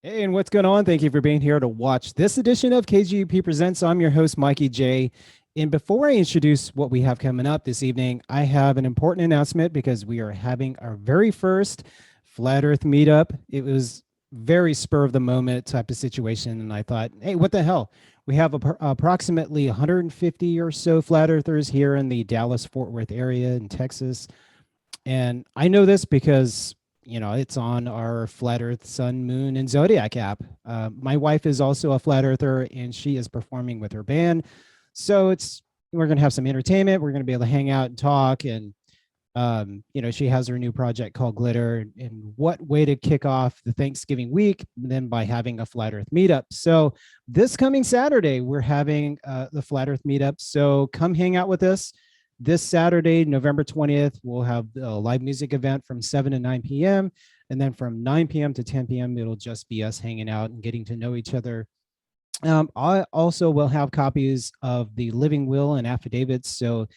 Hey, and what's going on? Thank you for being here to watch this edition of KGUP Presents. I'm your host, Mikey, Jayy. And before I introduce what we have coming up this evening, I have an important announcement because we are having our very first Flat Earth meetup. It was very spur of the moment type of situation. And I thought, hey, what the hell? We have approximately 150 or so Flat Earthers here in the Dallas-Fort Worth area in Texas. And I know this because it's on our Flat Earth Sun, Moon, and Zodiac app. My wife is also a Flat Earther, and she is performing with her band. So we're going to have some entertainment. We're going to be able to hang out and talk. And, she has her new project called Glitter. And what way to kick off the Thanksgiving week than by having a Flat Earth meetup. So this coming Saturday, we're having the Flat Earth meetup. So come hang out with us. This Saturday, November 20th, we'll have a live music event from 7 to 9 p.m. And then from 9 p.m. to 10 p.m., it'll just be us hanging out and getting to know each other. I also will have copies of the Living Will and affidavits. So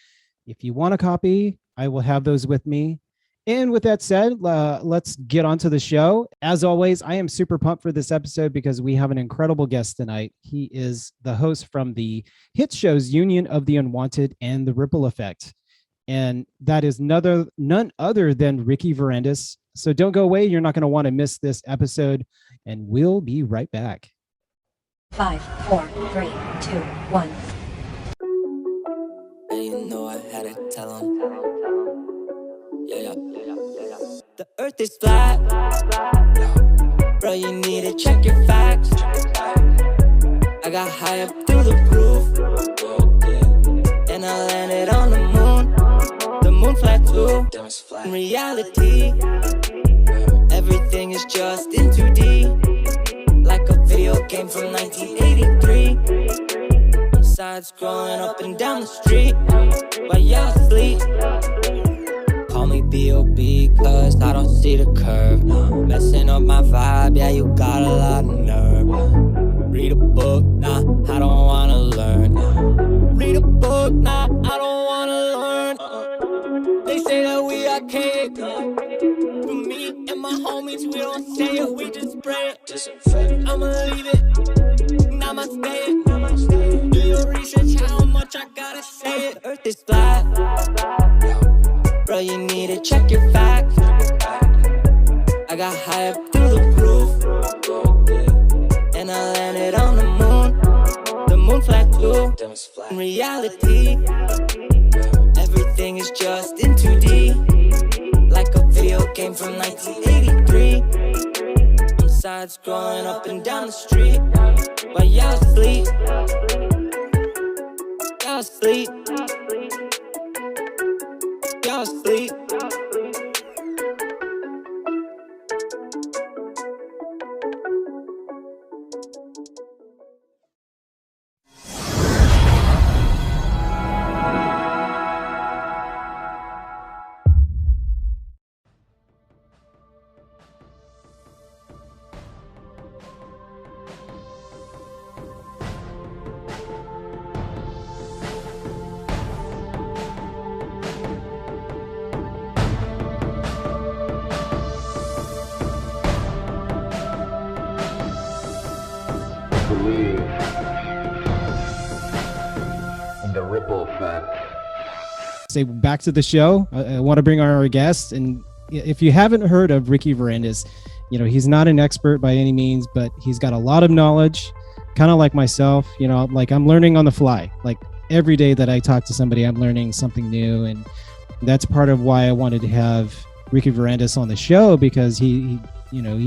if you want a copy, I will have those with me. And with that said, let's get on to the show. As always, I am super pumped for this episode because we have an incredible guest tonight. He is the host from the hit shows Union of the Unwanted and The Ripple Effect. And that is none other than Ricky Varandas. So don't go away. You're not going to want to miss this episode. And we'll be right back. 5, 4, 3, 2, 1. And you know I had to tell him. Yeah. The earth is flat. Bro, you need to check your facts. I got high up through the roof. And I landed on the moon. The moon flat too. In reality, everything is just in 2D. Like a video game from 1983. Sides growing up and down the street while y'all sleep. Call me B.O.B. cause I don't see the curve. Messing up my vibe, yeah, you got a lot of nerve. Read a book, nah, I don't wanna learn. Read a book, nah, I don't wanna learn. They say that we are king. For me and my homies, we don't say it, we just spray it. I'ma leave it, namaste. Do your research, how much I gotta say it. Earth is flat. Bro, you need to check your facts. I got high up through the roof. And I landed on the moon. The moon flat too. In reality, everything is just in 2D. Like a video game from 1983. I'm sides growing up and down the street while y'all sleep. Y'all sleep. Y'all sleep. Believe in the ripple effect. Say back to the show. I want to bring on our guest. And if you haven't heard of Ricky Varandas, he's not an expert by any means, but he's got a lot of knowledge, kind of like myself. Like I'm learning on the fly. Like every day that I talk to somebody, I'm learning something new. And that's part of why I wanted to have Ricky Varandas on the show, because he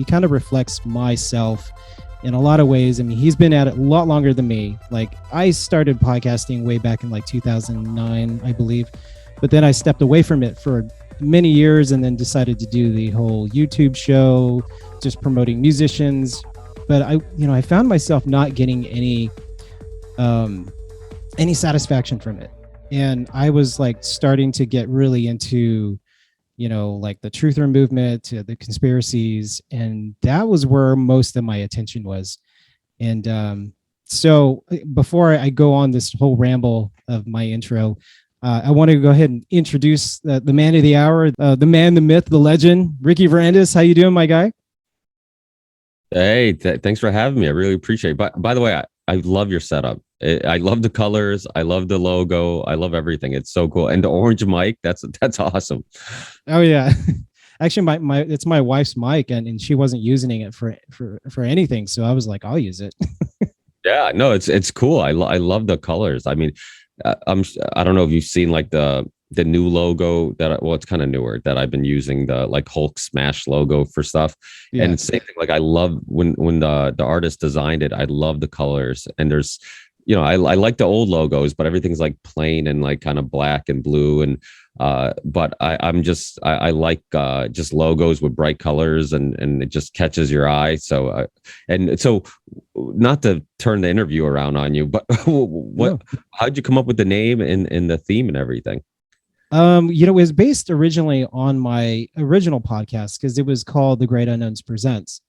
kind of reflects myself in a lot of ways. I mean, he's been at it a lot longer than me. Like I started podcasting way back in like 2009, I believe, but then I stepped away from it for many years and then decided to do the whole YouTube show, just promoting musicians. But I found myself not getting any satisfaction from it. And I was like starting to get really into like the truther movement, to the conspiracies. And that was where most of my attention was. And so before I go on this whole ramble of my intro, I want to go ahead and introduce the man of the hour, the man, the myth, the legend, Ricky Varandas. How you doing, my guy? Hey, thanks for having me. I really appreciate it. But by the way, I love your setup. I love the colors. I love the logo. I love everything. It's so cool. And the orange mic, that's awesome. Oh yeah. Actually, my it's my wife's mic, and she wasn't using it for anything. So I was like, I'll use it. Yeah, no, it's cool. I love the colors. I mean, I don't know if you've seen like the new logo well, it's kind of newer that I've been using, the like Hulk smash logo for stuff. Yeah. And it's same thing. Like I love when the artist designed it. I love the colors. And there's, I like the old logos, but everything's like plain and like kind of black and blue. And but I like just logos with bright colors, and it just catches your eye. So not to turn the interview around on you, but how'd you come up with the name and the theme and everything? It was based originally on my original podcast because it was called The Great Unknowns Presents.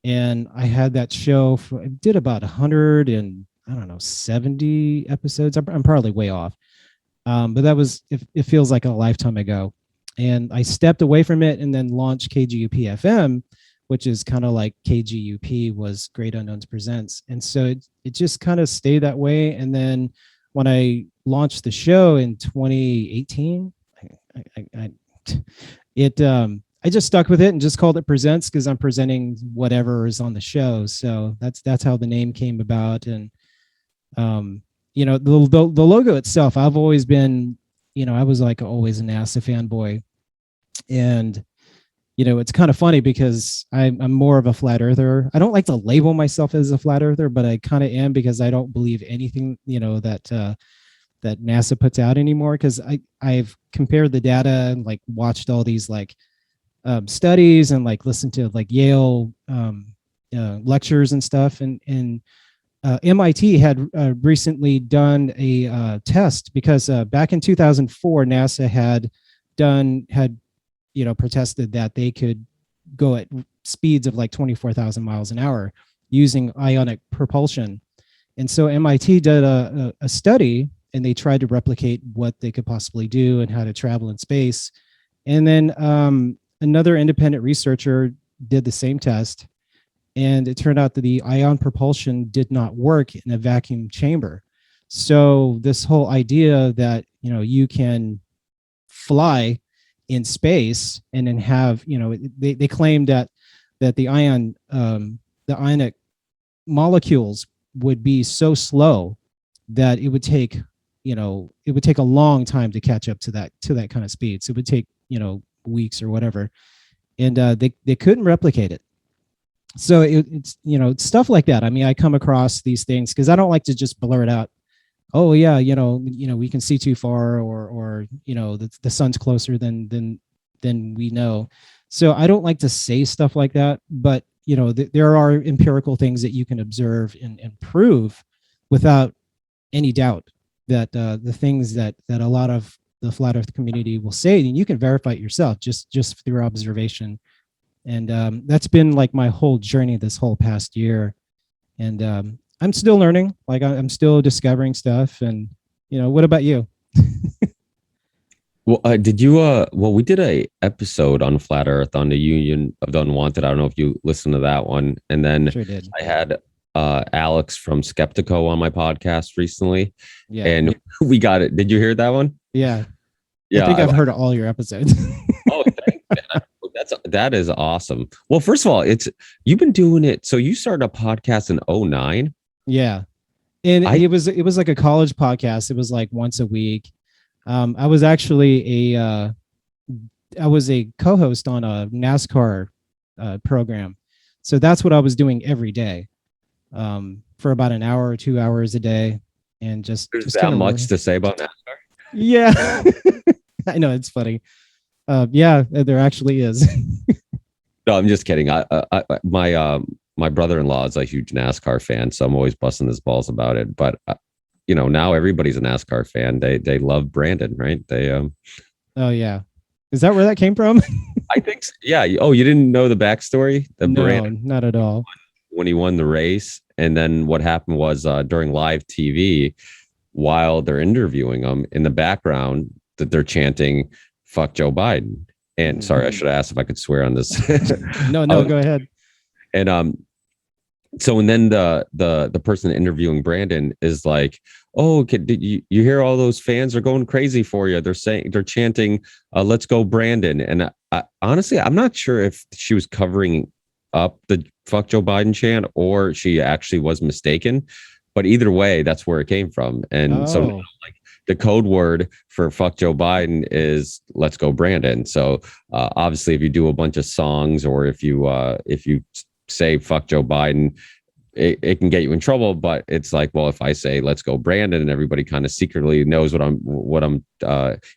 And I had that show I did about 100 and I don't know, 70 episodes. I'm probably way off. But that was, it feels like a lifetime ago. And I stepped away from it and then launched KGUP FM, which is kind of like KGUP was Great Unknowns Presents. And so it just kind of stayed that way. And then when I launched the show in 2018, I just stuck with it and just called it Presents because I'm presenting whatever is on the show. So that's how the name came about. And the logo itself, I've always been, I was like always a NASA fanboy. And it's kind of funny because I'm more of a flat earther. I don't like to label myself as a flat earther, but I kind of am because I don't believe anything, that NASA puts out anymore. Because I've compared the data and like watched all these like studies and like listened to like Yale lectures and stuff. And MIT had recently done a test because back in 2004, NASA had protested that they could go at speeds of like 24,000 miles an hour using ionic propulsion. And so MIT did a study and they tried to replicate what they could possibly do and how to travel in space. And then another independent researcher did the same test. And it turned out that the ion propulsion did not work in a vacuum chamber. So this whole idea that, you can fly in space and then have, they claimed that the ionic molecules would be so slow that it would take a long time to catch up to that kind of speed. So it would take, weeks or whatever. And they couldn't replicate it. So it's stuff like that. I mean, I come across these things because I don't like to just blurt out, oh yeah, we can see too far, or the sun's closer than we know. So I don't like to say stuff like that, but there are empirical things that you can observe and prove without any doubt that the things that a lot of the flat earth community will say, and you can verify it yourself just through observation. And that's been like my whole journey this whole past year. And I'm still learning, like I'm still discovering stuff. And, what about you? Well, did you, we did a episode on Flat Earth on the Union of the Unwanted. I don't know if you listened to that one. And then Sure did. I had Alex from Skeptico on my podcast recently. Yeah. And we got it. Did you hear that one? Yeah. Yeah. I think I've heard all your episodes. Oh, thanks, man. That is awesome. Well, first of all, you've been doing it. So you started a podcast in 2009. Yeah. And it was like a college podcast. It was like once a week. I was actually a co-host on a NASCAR program. So that's what I was doing every day for about an hour or 2 hours a day. And just that much to say about NASCAR? Yeah. I know, it's funny. Yeah, there actually is. No, I'm just kidding. My brother-in-law is a huge NASCAR fan, so I'm always busting his balls about it. But now everybody's a NASCAR fan. They love Brandon, right? Oh yeah, is that where that came from? I think so. Yeah. Oh, you didn't know the backstory? No, Brandon, not at all. when he won the race, and then what happened was during live TV, while they're interviewing him, in the background that they're chanting "Fuck Joe Biden." And sorry, I should have asked if I could swear on this. No, go ahead. And So, and then the person interviewing Brandon is like, oh, did you hear all those fans are going crazy for you? They're chanting, let's go Brandon. And honestly, I'm not sure if she was covering up the fuck Joe Biden chant or she actually was mistaken. But either way, that's where it came from. And so like the code word for fuck Joe Biden is let's go Brandon. So obviously, if you do a bunch of songs or if you say fuck Joe Biden, it can get you in trouble. But it's like, well, if I say let's go Brandon and everybody kind of secretly knows what I'm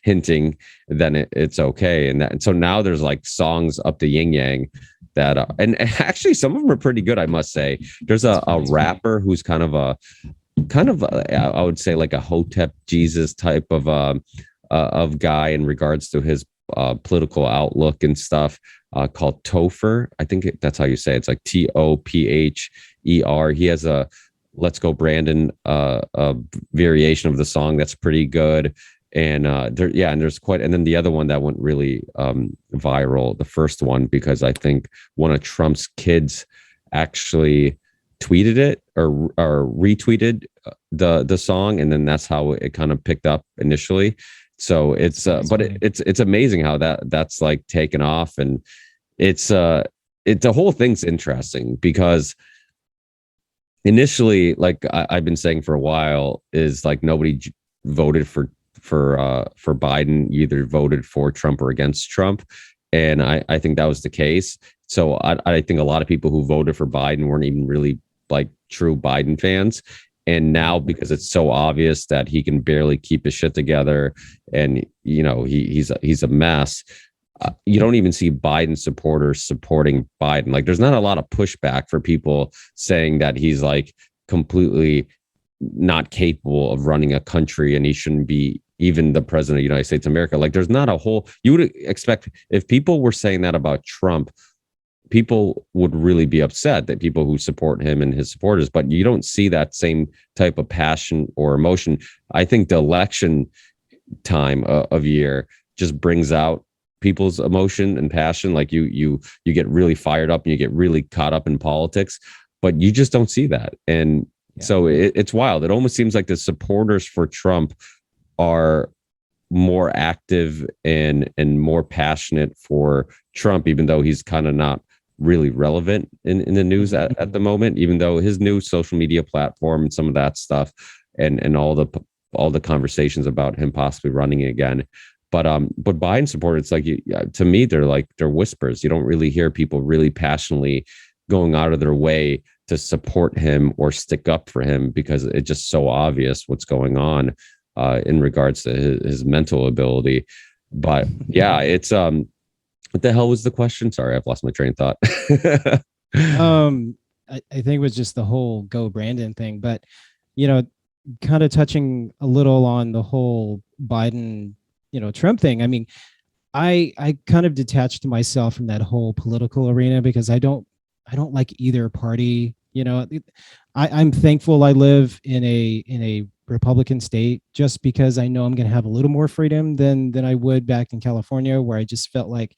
hinting, then it's okay. And so now there's like songs up to yin yang that and actually some of them are pretty good, I must say. There's a rapper who's kind of I would say like a Hotep Jesus type of guy in regards to his political outlook and stuff, called Topher. I think that's how you say it. It's like Topher. He has a Let's Go Brandon a variation of the song that's pretty good. And and then the other one that went really viral, the first one, because I think one of Trump's kids actually tweeted it or retweeted the song, and then that's how it kind of picked up initially. So it's it's amazing how that's like taken off, and the whole thing's interesting because initially, like I've been saying for a while, is like nobody voted for Biden. You either voted for Trump or against Trump. And I think that was the case. So I think a lot of people who voted for Biden weren't even really like true Biden fans. And now, because it's so obvious that he can barely keep his shit together and, you know, he's a mess, you don't even see Biden supporters supporting Biden. Like there's not a lot of pushback for people saying that he's like completely not capable of running a country and he shouldn't be even the president of the United States of America. Like there's not a whole, you would expect if people were saying that about Trump, people would really be upset, that people who support him and his supporters, but you don't see that same type of passion or emotion. I think the election time of year just brings out people's emotion and passion. Like you get really fired up and you get really caught up in politics, but you just don't see that. And so it's wild. It almost seems like the supporters for Trump are more active and more passionate for Trump, even though he's kind of not really relevant in the news at the moment, even though his new social media platform and some of that stuff and all the conversations about him possibly running again. But Biden supporters, it's like, to me, they're whispers. You don't really hear people really passionately going out of their way to support him or stick up for him, because it's just so obvious what's going on in regards to his mental ability. But yeah, it's what the hell was the question? Sorry, I've lost my train of thought. I think it was just the whole Go Brandon thing, but you know, kind of touching a little on the whole Biden, Trump thing. I mean, I kind of detached myself from that whole political arena because I don't like either party. I'm thankful I live in a Republican state, just because I know I'm going to have a little more freedom than I would back in California, where I just felt like,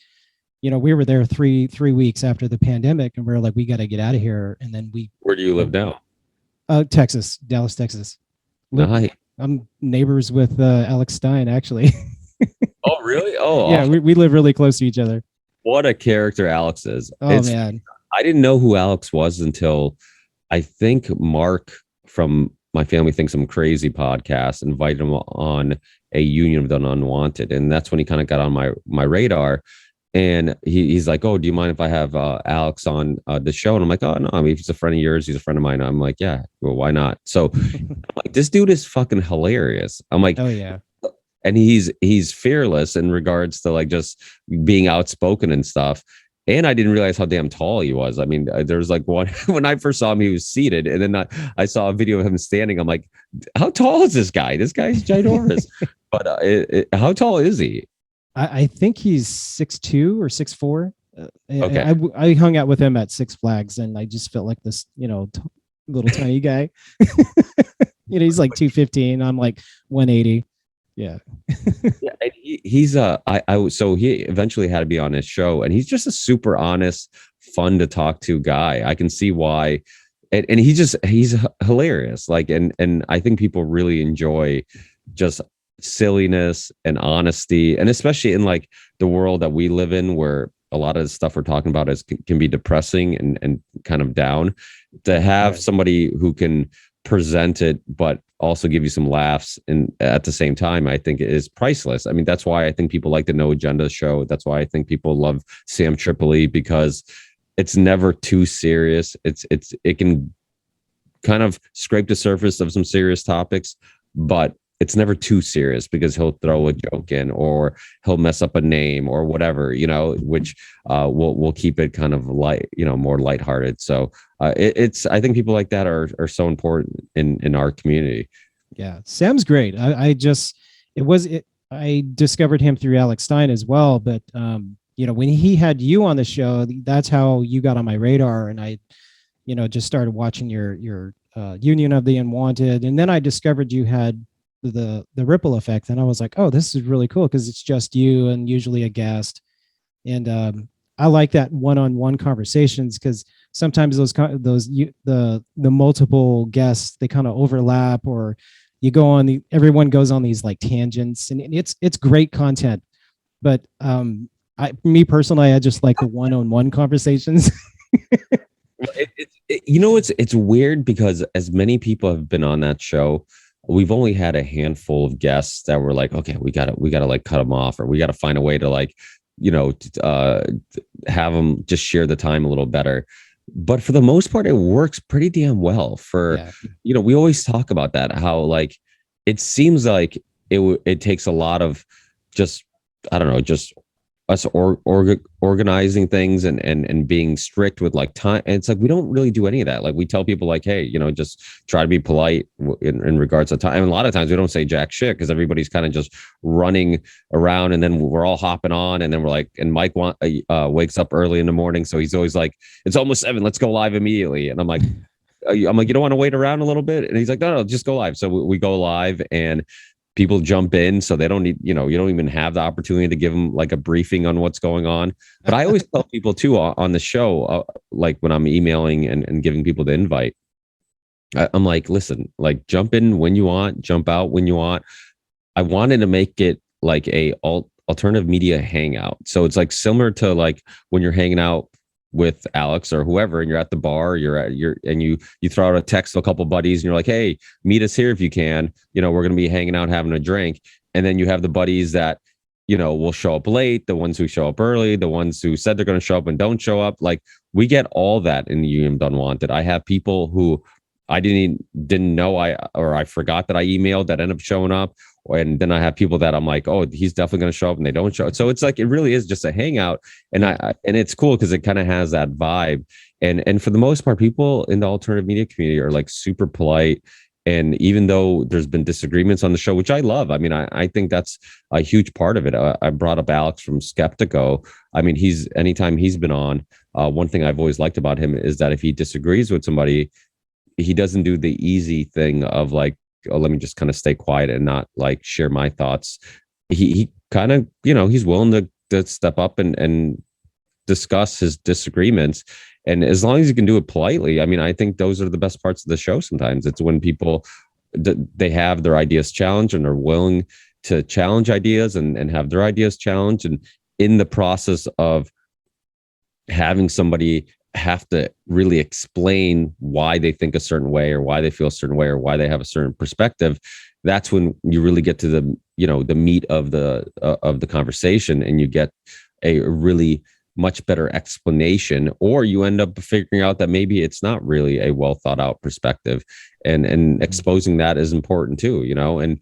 we were there three weeks after the pandemic, and we were like, we got to get out of here. And then where do you live now? Texas, Dallas, Texas. Nice. I'm neighbors with Alex Stein, actually. Oh, really? Oh, yeah. We live really close to each other. What a character Alex is. Oh, man. I didn't know who Alex was until I think Mark from My Family Thinks I'm Crazy podcast invited him on a Union of the Unwanted. And that's when he kind of got on my radar. And he's like, oh, do you mind if I have Alex on the show? And I'm like, oh, no, I mean, if he's a friend of yours, he's a friend of mine. I'm like, yeah, well, why not? So I'm like, this dude is fucking hilarious. I'm like, oh, yeah. And he's fearless in regards to like just being outspoken and stuff. And I didn't realize how damn tall he was. I mean, there was like one, when I first saw him, he was seated. And then I saw a video of him standing. I'm like, how tall is this guy? This guy's ginormous. But how tall is he? I think he's 6'2" or 6'4". Okay. I hung out with him at Six Flags, and I just felt like this, little tiny guy. He's like 215. I'm like 180. Yeah. Yeah. And so he eventually had to be on his show, and he's just a super honest, fun to talk to guy. I can see why and he's hilarious. Like, and I think people really enjoy just silliness and honesty, and especially in like the world that we live in, where a lot of the stuff we're talking about can be depressing and kind of down. To have somebody who can present it, but also give you some laughs and at the same time, I think is priceless. I mean, that's why I think people like the No Agenda show. That's why I think people love Sam Tripoli, because it's never too serious. It can kind of scrape the surface of some serious topics, but it's never too serious because he'll throw a joke in, or he'll mess up a name or whatever, which will keep it kind of light, more lighthearted. So I think people like that are so important in our community. Yeah, Sam's great. I discovered him through Alex Stein as well, but when he had you on the show, that's how you got on my radar, and I just started watching your Union of the Unwanted, and then I discovered you had the ripple effect, and I was like, oh, this is really cool because it's just you and usually a guest, and I like that one-on-one conversations, because sometimes the multiple guests, they kind of overlap, or you go on everyone goes on these like tangents, and it's great content, but me personally, I just like the one-on-one conversations. It's weird because as many people have been on that show, we've only had a handful of guests that were like, okay, we gotta like cut them off, or we gotta find a way to like, have them just share the time a little better. But for the most part, it works pretty damn well. We always talk about that, how like it seems like it takes a lot of just, I don't know, just us organizing things and being strict with like time. And it's like, we don't really do any of that. Like we tell people like, hey, just try to be polite in regards to time. And a lot of times we don't say jack shit because everybody's kind of just running around, and then we're all hopping on, and then we're like, and Mike wakes up early in the morning. So he's always like, it's almost 7, let's go live immediately. And I'm like, you don't want to wait around a little bit? And he's like, no, just go live. So we go live, and people jump in, so they don't need, you don't even have the opportunity to give them like a briefing on what's going on. But I always tell people too on the show, like when I'm emailing and giving people the invite, I'm like, listen, like jump in when you want, jump out when you want. I wanted to make it like a alternative media hangout. So it's like similar to like when you're hanging out with Alex or whoever, and you're at the bar, and you throw out a text to a couple buddies, and you're like, hey, meet us here if you can, we're going to be hanging out, having a drink. And then you have the buddies that, will show up late, the ones who show up early, the ones who said they're going to show up and don't show up. Like we get all that in the Union of Unwanted. I have people who I didn't know I forgot that I emailed that end up showing up. And then I have people that I'm like, oh, he's definitely going to show up, and they don't show up. So it's like, it really is just a hangout. And and it's cool because it kind of has that vibe. And for the most part, people in the alternative media community are like super polite. And even though there's been disagreements on the show, which I love, I mean, I think that's a huge part of it. I brought up Alex from Skeptico. I mean, anytime he's been on, one thing I've always liked about him is that if he disagrees with somebody, he doesn't do the easy thing of like, oh, let me just kind of stay quiet and not like share my thoughts. He kind of, he's willing to step up and discuss his disagreements. And as long as you can do it politely, I mean, I think those are the best parts of the show. Sometimes it's when people, they have their ideas challenged and are willing to challenge ideas and have their ideas challenged. And in the process of having somebody have to really explain why they think a certain way, or why they feel a certain way, or why they have a certain perspective, that's when you really get to the meat of the conversation, and you get a really much better explanation, or you end up figuring out that maybe it's not really a well thought out perspective, and exposing that is important too, and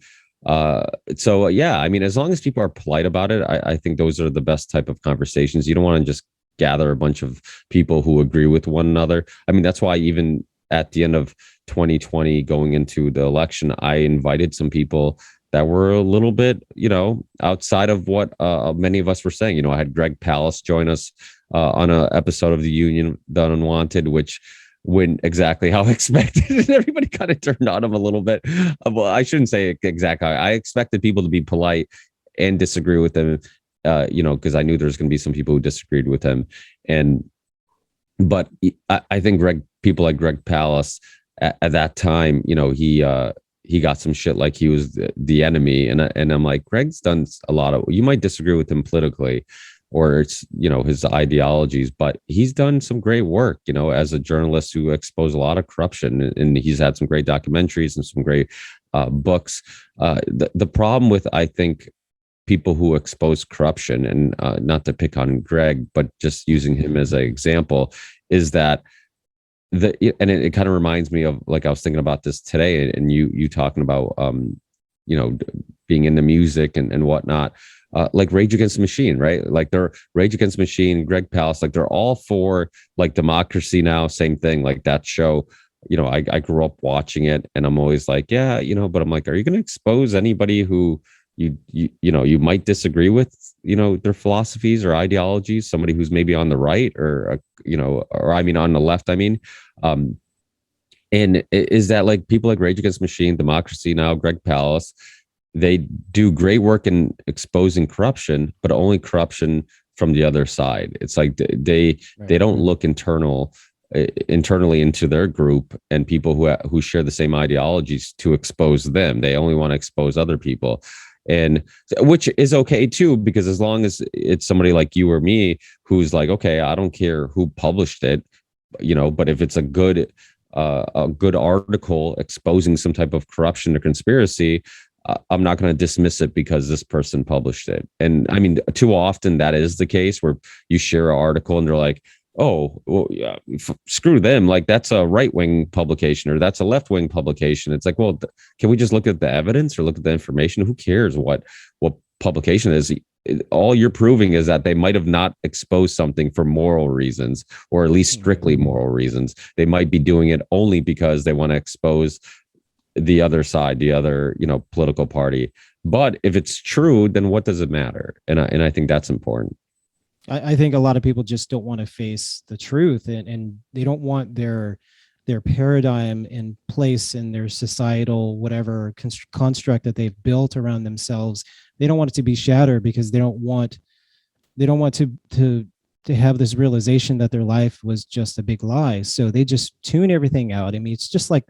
so yeah, I mean, as long as people are polite about it, I think those are the best type of conversations. You don't want to just gather a bunch of people who agree with one another. I mean, that's why even at the end of 2020, going into the election, I invited some people that were a little bit, outside of what many of us were saying. I had Greg Palast join us on an episode of the Union, the Unwanted, which went exactly how expected, and everybody kind of turned on him a little bit. Well, I shouldn't say exactly. I expected people to be polite and disagree with them, because I knew there's going to be some people who disagreed with him. But I think Greg people like Greg Palast at that time, he got some shit like he was the enemy. And I'm like, Greg's done a lot of, you might disagree with him politically or it's, his ideologies, but he's done some great work, as a journalist who exposed a lot of corruption, and he's had some great documentaries and some great books. The problem with, I think, people who expose corruption, and not to pick on Greg, but just using him as an example, is that it kind of reminds me of, like, I was thinking about this today, and you talking about being into music and whatnot, like Rage Against the Machine, right? Like they're Rage Against the Machine, Greg Palast, like they're all for like democracy now, same thing, like that show. I grew up watching it, and I'm always like, yeah, but I'm like, are you going to expose anybody who you might disagree with, their philosophies or ideologies, somebody who's maybe on the right or on the left, and is that, like, people like Rage Against the Machine, Democracy Now!, Greg Palast, they do great work in exposing corruption, but only corruption from the other side. It's like they don't look internally into their group and people who share the same ideologies to expose them. They only want to expose other people. And which is okay too, because as long as it's somebody like you or me who's like, okay, I don't care who published it, but if it's a good article exposing some type of corruption or conspiracy, I'm not going to dismiss it because this person published it. And I mean, too often that is the case where you share an article and they're like, oh, well, yeah, screw them. Like, that's a right-wing publication or that's a left-wing publication. It's like, well, can we just look at the evidence or look at the information? Who cares what publication is? All you're proving is that they might have not exposed something for moral reasons, or at least strictly moral reasons. They might be doing it only because they want to expose the other side, the other, political party. But if it's true, then what does it matter? And I think that's important. I think a lot of people just don't want to face the truth, and they don't want their paradigm in place in their societal whatever construct that they've built around themselves. They don't want it to be shattered because they don't want to have this realization that their life was just a big lie. So they just tune everything out. I mean, it's just like,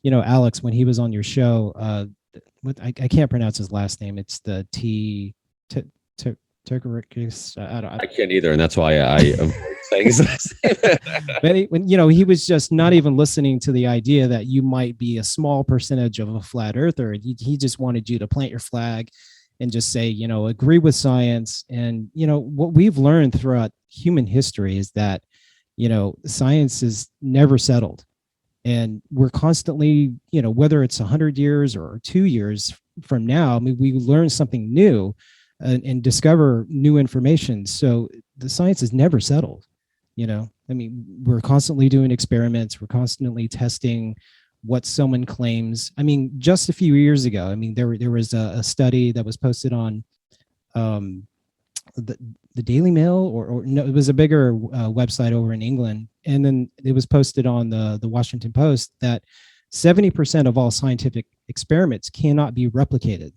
Alex, when he was on your show, I can't pronounce his last name. It's the I can't either, and that's why I avoid saying his last name. But he was just not even listening to the idea that you might be a small percentage of a flat earther. He just wanted you to plant your flag and just say, agree with science. And what we've learned throughout human history is that science is never settled, and we're constantly, whether it's 100 years or 2 years from now, I mean, we learn something new and discover new information. So the science is never settled. I mean, we're constantly doing experiments. We're constantly testing what someone claims. I mean, just a few years ago, I mean, there was a study that was posted on the Daily Mail, or no, it was a bigger website over in England. And then it was posted on the Washington Post that 70% of all scientific experiments cannot be replicated.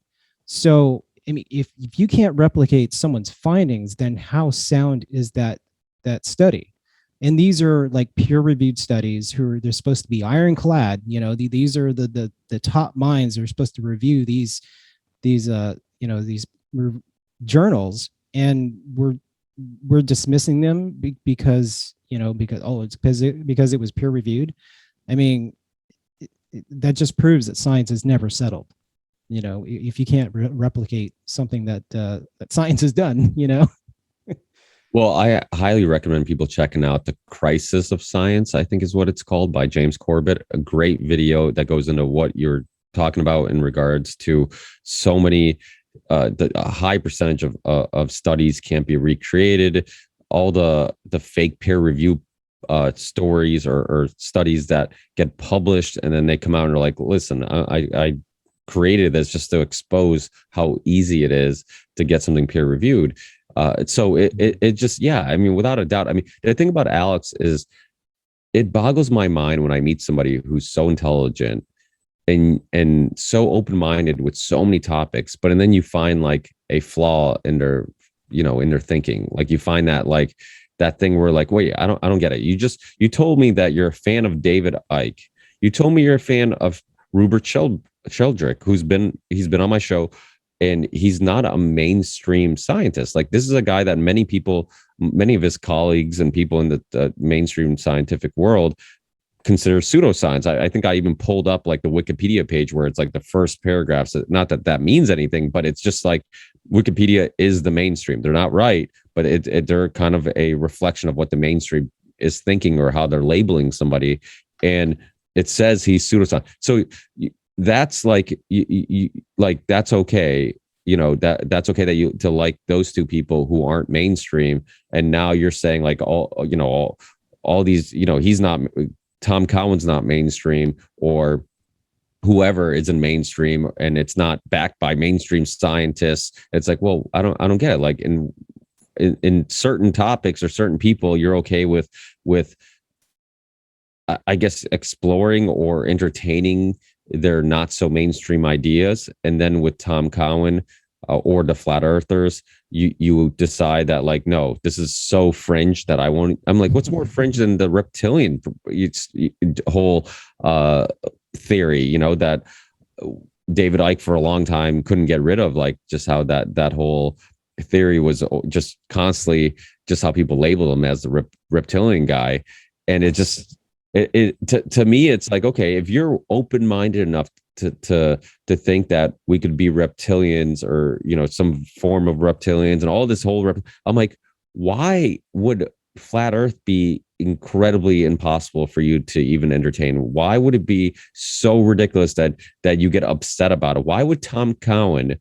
So I mean, if you can't replicate someone's findings, then how sound is that study? And these are like peer-reviewed studies they're supposed to be ironclad. These are the top minds that are supposed to review these journals, and we're dismissing them because it was peer-reviewed. I mean, that just proves that science is never settled. If you can't replicate something that science has done, Well, I highly recommend people checking out The Crisis of Science, I think is what it's called, by James Corbett. A great video that goes into what you're talking about in regards to so many, a high percentage of studies can't be recreated. All the fake peer review stories or studies that get published, and then they come out and are like, listen, I created this just to expose how easy it is to get something peer reviewed. So it just, yeah, I mean, without a doubt. I mean, the thing about Alex is it boggles my mind when I meet somebody who's so intelligent and so open-minded with so many topics, but and then you find like a flaw in their thinking. Like you find that like that thing where like, wait, I don't get it. You told me that you're a fan of David Icke. You told me you're a fan of Rupert Sheldrake, he's been on my show, and he's not a mainstream scientist. Like, this is a guy that many of his colleagues and people in the mainstream scientific world consider pseudoscience. I think I even pulled up like the Wikipedia page where it's like the first paragraphs. Not that that means anything, but it's just like Wikipedia is the mainstream. They're not right, but they're kind of a reflection of what the mainstream is thinking or how they're labeling somebody. And it says he's pseudoscience. So that's like, like, that's okay. You know, that's okay that you to like those two people who aren't mainstream. And now you're saying like all these, he's not, Tom Cowan's not mainstream, or whoever isn't mainstream, and it's not backed by mainstream scientists. It's like, well, I don't get it. Like in certain topics or certain people, you're okay with I guess exploring or entertaining their not so mainstream ideas. And then with Tom Cowan or the flat earthers, you decide that like, no, this is so fringe that I won't. I'm like, what's more fringe than the reptilian whole theory, that David Icke for a long time couldn't get rid of, like just how that whole theory was just constantly just how people label him as the reptilian guy. And it just, to me, it's like, okay, if you're open-minded enough to think that we could be reptilians or, some form of reptilians and all this whole, I'm like, why would flat earth be incredibly impossible for you to even entertain? Why would it be so ridiculous that you get upset about it? Why would Tom Cowan,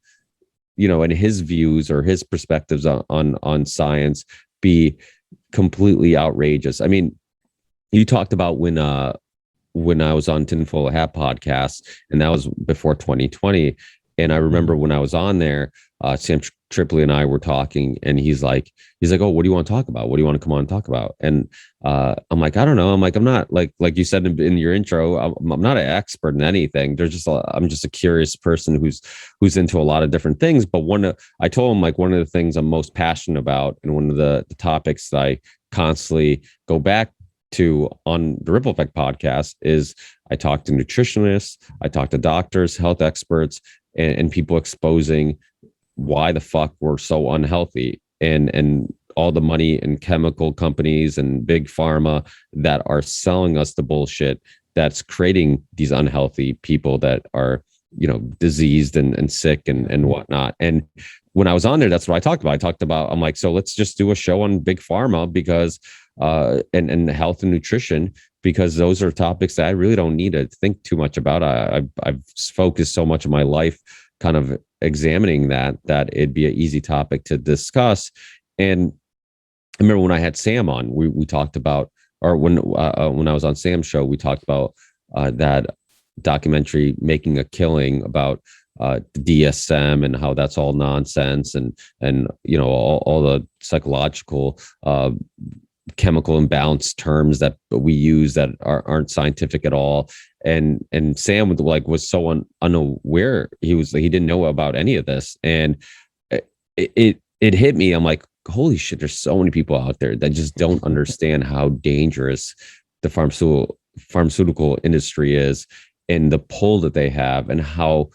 and his views or his perspectives on science be completely outrageous? I mean, you talked about when I was on Tinfoil Hat podcast, and that was before 2020. And I remember when I was on there, Sam Tripoli and I were talking, and he's like, oh, what do you want to talk about? What do you want to come on and talk about? And I'm like, I don't know. I'm like, I'm not like you said in your intro, I'm not an expert in anything. I'm just a curious person who's into a lot of different things. But I told him, like, one of the things I'm most passionate about, and one of the topics that I constantly go back to on the Ripple Effect podcast, is I talk to nutritionists, I talk to doctors, health experts, and people exposing why the fuck we're so unhealthy, and all the money and chemical companies and big pharma that are selling us the bullshit that's creating these unhealthy people that are, diseased and sick and whatnot. And when I was on there, that's what I talked about. I'm like, so let's just do a show on big pharma because and health and nutrition, because those are topics that I really don't need to think too much about. I've focused so much of my life kind of examining that it'd be an easy topic to discuss. And I remember when I had Sam on, we talked about, or when I was on Sam's show, we talked about that documentary, Making a Killing, about the DSM and how that's all nonsense, and all the psychological chemical imbalance terms that we use that aren't scientific at all. And Sam was so unaware. He didn't know about any of this, and it hit me. I'm like, holy shit, there's so many people out there that just don't understand how dangerous the pharmaceutical industry is, and the pull that they have, and how,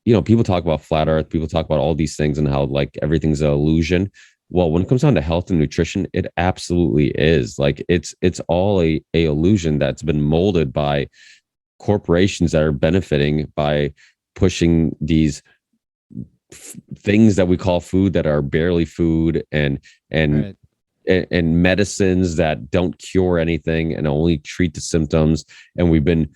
people talk about flat earth, people talk about all these things and how like everything's an illusion. Well, when it comes down to health and nutrition, it absolutely is. Like it's all a illusion that's been molded by corporations that are benefiting by pushing these things that we call food that are barely food, and Right. and medicines that don't cure anything and only treat the symptoms. And we've been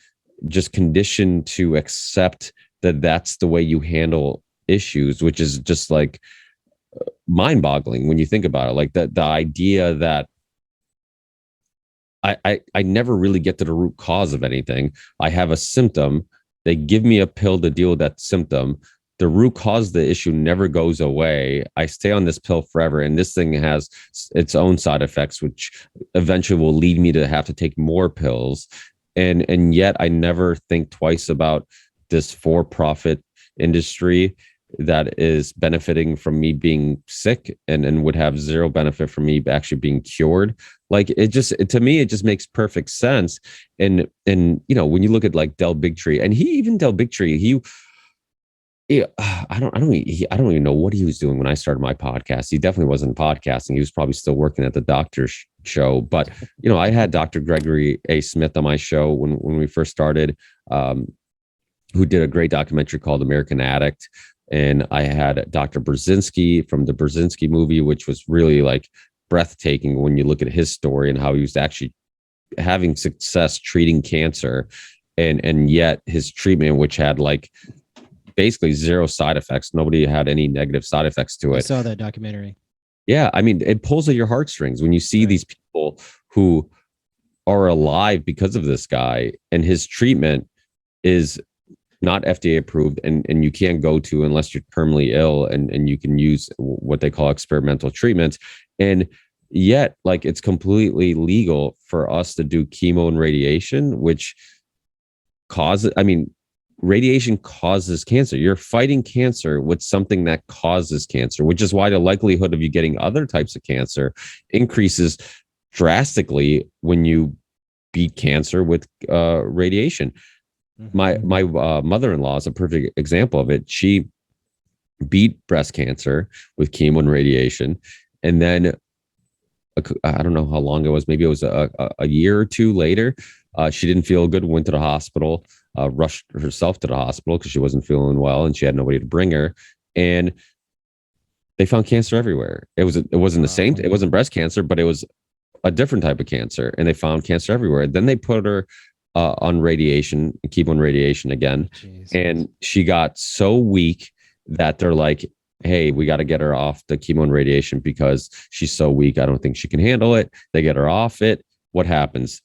just conditioned to accept that that's the way you handle issues, which is just like mind-boggling when you think about it. Like the idea that I never really get to the root cause of anything. I have a symptom, they give me a pill to deal with that symptom. The root cause of the issue never goes away. I stay on this pill forever, and this thing has its own side effects, which eventually will lead me to have to take more pills. And yet I never think twice about this for-profit industry that is benefiting from me being sick and would have zero benefit from me actually being cured. Like to me, it just makes perfect sense. And when you look at like Bigtree, and Bigtree, I don't even know what he was doing when I started my podcast. He definitely wasn't podcasting. He was probably still working at the doctor's show. But I had Dr. Gregory A. Smith on my show when we first started, who did a great documentary called American Addict. And I had Dr. Burzynski from the Burzynski movie, which was really like breathtaking when you look at his story and how he was actually having success treating cancer, and yet his treatment, which had like basically zero side effects. Nobody had any negative side effects to it. I saw that documentary. Yeah. I mean, it pulls at your heartstrings when you see these people who are alive because of this guy, and his treatment is not FDA approved, and you can't go to unless you're terminally ill, and you can use what they call experimental treatments. And yet, like, it's completely legal for us to do chemo and radiation, which radiation causes cancer. You're fighting cancer with something that causes cancer, which is why the likelihood of you getting other types of cancer increases drastically when you beat cancer with radiation. My mother-in-law is a perfect example of it. She beat breast cancer with chemo and radiation, and then I don't know how long it was. Maybe it was a year or two later. She didn't feel good. Went to the hospital. Rushed herself to the hospital because she wasn't feeling well, and she had nobody to bring her. And they found cancer everywhere. It wasn't the same. It wasn't breast cancer, but it was a different type of cancer, and they found cancer everywhere. Then they put her on radiation, chemo and radiation again. Jesus. And she got so weak that they're like, hey, we got to get her off the chemo and radiation because she's so weak. I don't think she can handle it. They get her off it. What happens?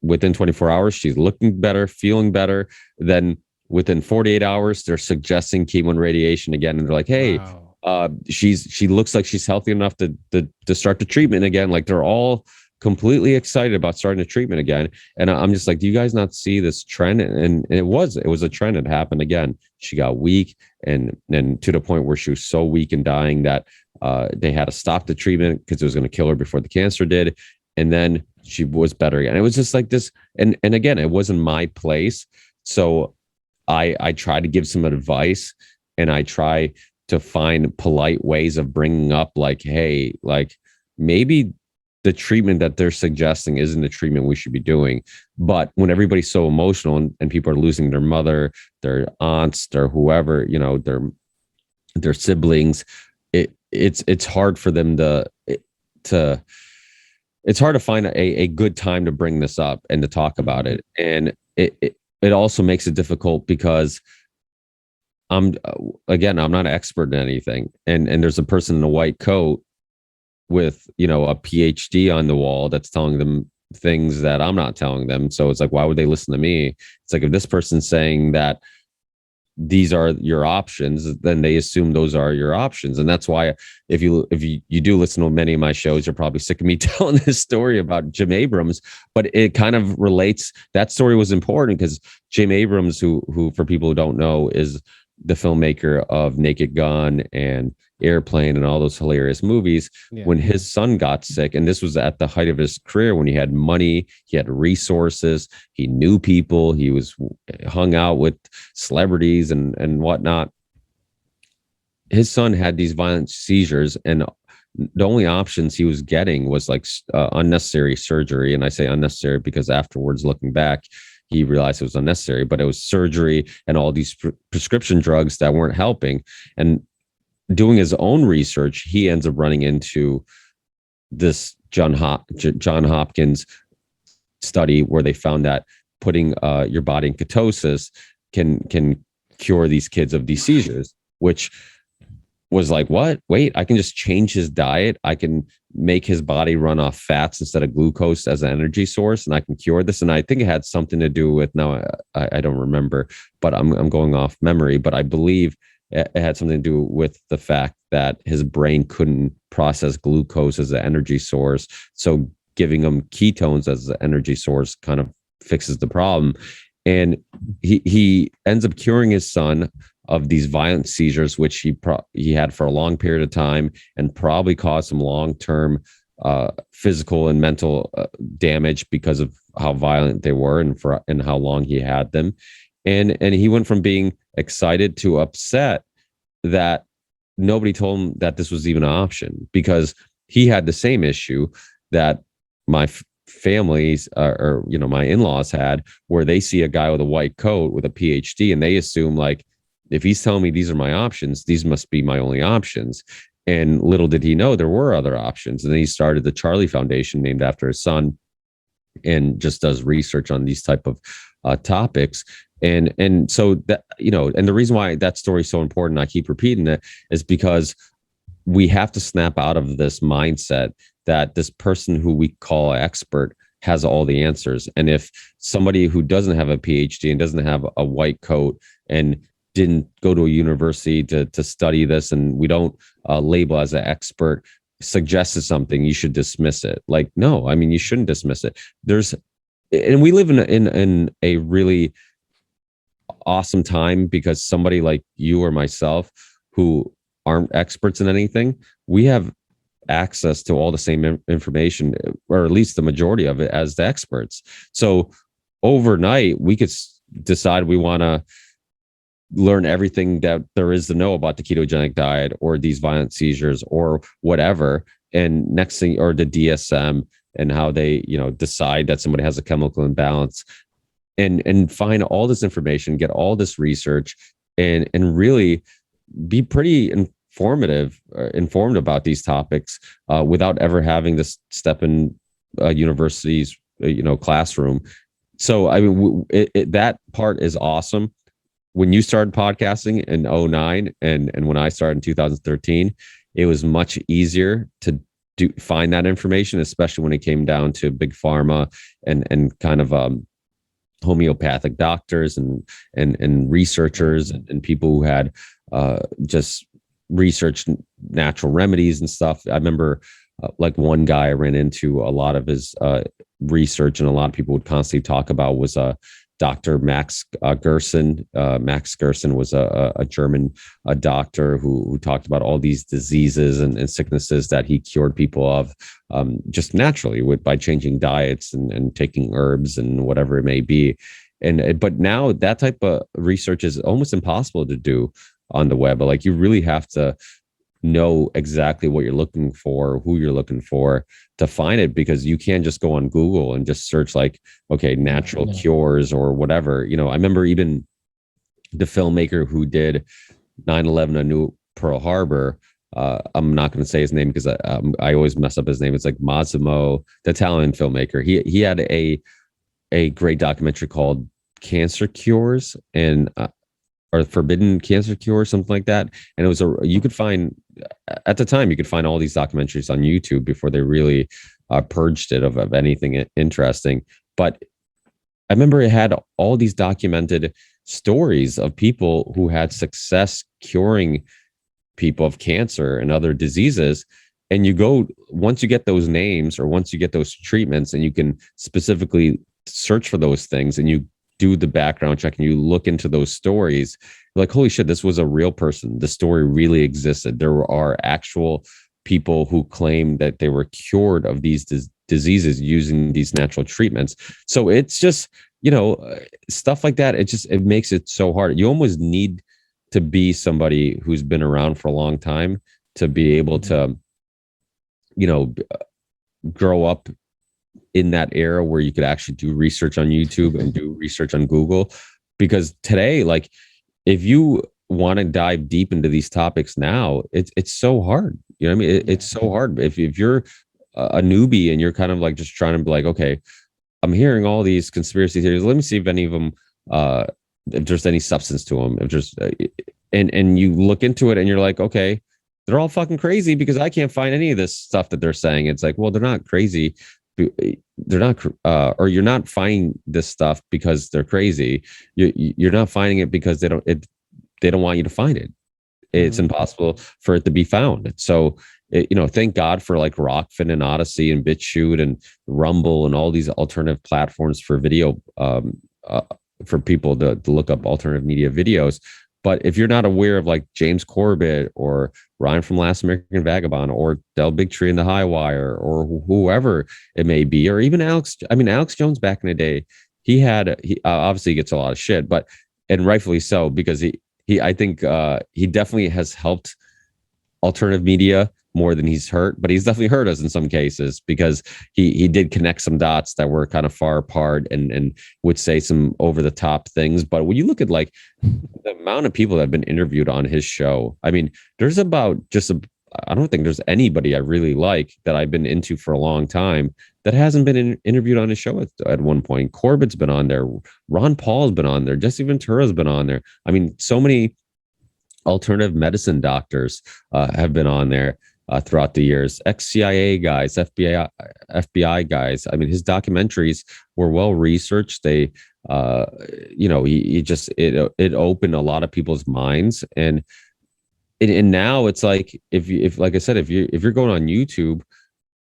Within 24 hours, she's looking better, feeling better. Then within 48 hours, they're suggesting chemo and radiation again. And they're like, hey, she looks like she's healthy enough to start the treatment again. Like, they're all completely excited about starting the treatment again. And I'm just like, do you guys not see this trend? And it was a trend that happened again. She got weak, and to the point where she was so weak and dying that they had to stop the treatment because it was going to kill her before the cancer did. And then she was better again. It was just like this. And again, it wasn't my place. So I try to give some advice, and I try to find polite ways of bringing up, like, hey, like, maybe the treatment that they're suggesting isn't the treatment we should be doing. But when everybody's so emotional, and people are losing their mother, their aunts, their whoever, their siblings, it's hard for them it's hard to find a good time to bring this up and to talk about it. And it also makes it difficult because I'm not an expert in anything. And there's a person in a white coat with, a PhD on the wall that's telling them things that I'm not telling them. So it's like, why would they listen to me? It's like, if this person's saying that these are your options, then they assume those are your options. And that's why if you do listen to many of my shows, you're probably sick of me telling this story about Jim Abrams, but it kind of relates. That story was important because Jim Abrams, who for people who don't know, is the filmmaker of Naked Gun and Airplane and all those hilarious movies. Yeah. When his son got sick, and this was at the height of his career, when he had money, he had resources, he knew people, he was hung out with celebrities and whatnot. His son had these violent seizures, and the only options he was getting was like unnecessary surgery. And I say unnecessary because afterwards, looking back, he realized it was unnecessary, but it was surgery and all these prescription drugs that weren't helping. And doing his own research, he ends up running into this John Hopkins study where they found that putting your body in ketosis can cure these kids of these seizures, which was like, what? Wait, I can just change his diet. I can make his body run off fats instead of glucose as an energy source, and I can cure this. And I think it had something to do with, now I don't remember, but I'm going off memory, but I believe it had something to do with the fact that his brain couldn't process glucose as an energy source. So giving him ketones as an energy source kind of fixes the problem. And he ends up curing his son of these violent seizures, which he had for a long period of time, and probably caused some long-term physical and mental damage because of how violent they were and how long he had them. And he went from being excited to upset that nobody told him that this was even an option, because he had the same issue that my families or my in-laws had, where they see a guy with a white coat with a PhD and they assume, like, if he's telling me these are my options, these must be my only options. And little did he know there were other options. And then he started the Charlie Foundation, named after his son, and just does research on these type of topics. And so that, and the reason why that story is so important, I keep repeating it, is because we have to snap out of this mindset that this person who we call expert has all the answers. And if somebody who doesn't have a PhD and doesn't have a white coat and didn't go to a university to study this, and we don't label as an expert, suggested something, you should dismiss it. Like, no, I mean, you shouldn't dismiss it. And we live in a really awesome time, because somebody like you or myself who aren't experts in anything, we have access to all the same information, or at least the majority of it, as the experts. So overnight, we could decide we want to learn everything that there is to know about the ketogenic diet or these violent seizures or whatever. And next thing, or the DSM, and how they, decide that somebody has a chemical imbalance, and find all this information, get all this research, and really be pretty informed about these topics without ever having to step in a university's classroom. So I mean, that part is awesome. When you started podcasting in 2009 and when I started in 2013, it was much easier to find that information, especially when it came down to big pharma and kind of homeopathic doctors and researchers and people who had just researched natural remedies and stuff. I remember like one guy I ran into, a lot of his research, and a lot of people would constantly talk about, was Dr. Max Gerson. Max Gerson was a German doctor who talked about all these diseases and sicknesses that he cured people of just naturally by changing diets and taking herbs and whatever it may be. But now that type of research is almost impossible to do on the web. Like, you really have to know exactly what you're looking for, who you're looking for to find it, because you can't just go on Google and just search like, okay, natural cures or whatever. I remember even the filmmaker who did 9/11, A New Pearl Harbor. I'm not going to say his name because I always mess up his name. It's like Massimo, the Italian filmmaker. He had a great documentary called Cancer Cures or Forbidden Cancer Cure, something like that. And it was you could find, at the time, you could find all these documentaries on YouTube before they really purged it of anything interesting. But I remember it had all these documented stories of people who had success curing people of cancer and other diseases. And once you get those names, or once you get those treatments, and you can specifically search for those things, and you do the background check and you look into those stories, you're like, holy shit, this was a real person. The story really existed. There are actual people who claim that they were cured of these diseases using these natural treatments. So it's just, stuff like that. It makes it so hard. You almost need to be somebody who's been around for a long time to be able to, grow up in that era where you could actually do research on YouTube and do research on Google. Because today, like, if you want to dive deep into these topics now, it's so hard. It's so hard. If you're a newbie and you're kind of like just trying to be like, okay, I'm hearing all these conspiracy theories. Let me see if any of them, if there's any substance to them. If there's, and you look into it and you're like, okay, they're all fucking crazy because I can't find any of this stuff that they're saying. It's like, well, they're not crazy. They're not, or you're not finding this stuff because they're crazy. You're not finding it because they don't want you to find it. It's impossible for it to be found. So, thank God for like Rockfin and Odyssey and BitChute and Rumble and all these alternative platforms for video, for people to look up alternative media videos. But if you're not aware of like James Corbett or Ryan from Last American Vagabond or Del Bigtree and the High Wire or whoever it may be, or even Alex Jones back in the day, he obviously gets a lot of shit, but and rightfully so, because I think he definitely has helped alternative media more than he's hurt, but he's definitely hurt us in some cases, because he did connect some dots that were kind of far apart and would say some over the top things. But when you look at like the amount of people that have been interviewed on his show, I mean, there's about I don't think there's anybody I really like that I've been into for a long time that hasn't been interviewed on his show at one point. Corbett's been on there. Ron Paul's been on there. Jesse Ventura's been on there. I mean, so many alternative medicine doctors have been on there throughout the years. Ex-CIA guys, FBI guys. I mean, his documentaries were well researched. They, it opened a lot of people's minds, and now it's like if like I said, if you're going on YouTube,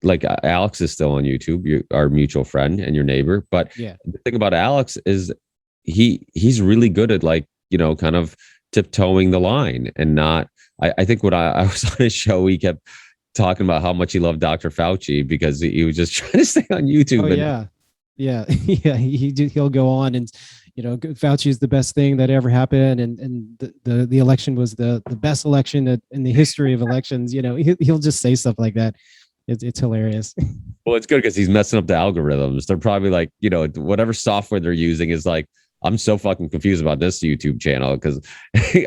like Alex is still on YouTube, our mutual friend and your neighbor. But the thing about Alex is he's really good at like, kind of tiptoeing the line and not. I think when I was on his show, he kept talking about how much he loved Dr. Fauci because he was just trying to stay on YouTube. He'll go on and, Fauci is the best thing that ever happened. And the election was the best election in the history of elections. He'll just say stuff like that. It's hilarious. Well, it's good because he's messing up the algorithms. They're probably like, whatever software they're using is like, I'm so fucking confused about this YouTube channel because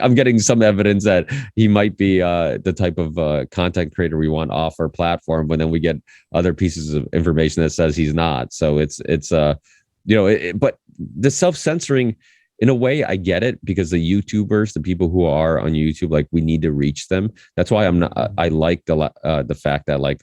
I'm getting some evidence that he might be the type of content creator we want off our platform, but then we get other pieces of information that says he's not. So but the self-censoring, in a way, I get it, because the YouTubers, the people who are on YouTube, like, we need to reach them. That's why I like the fact that like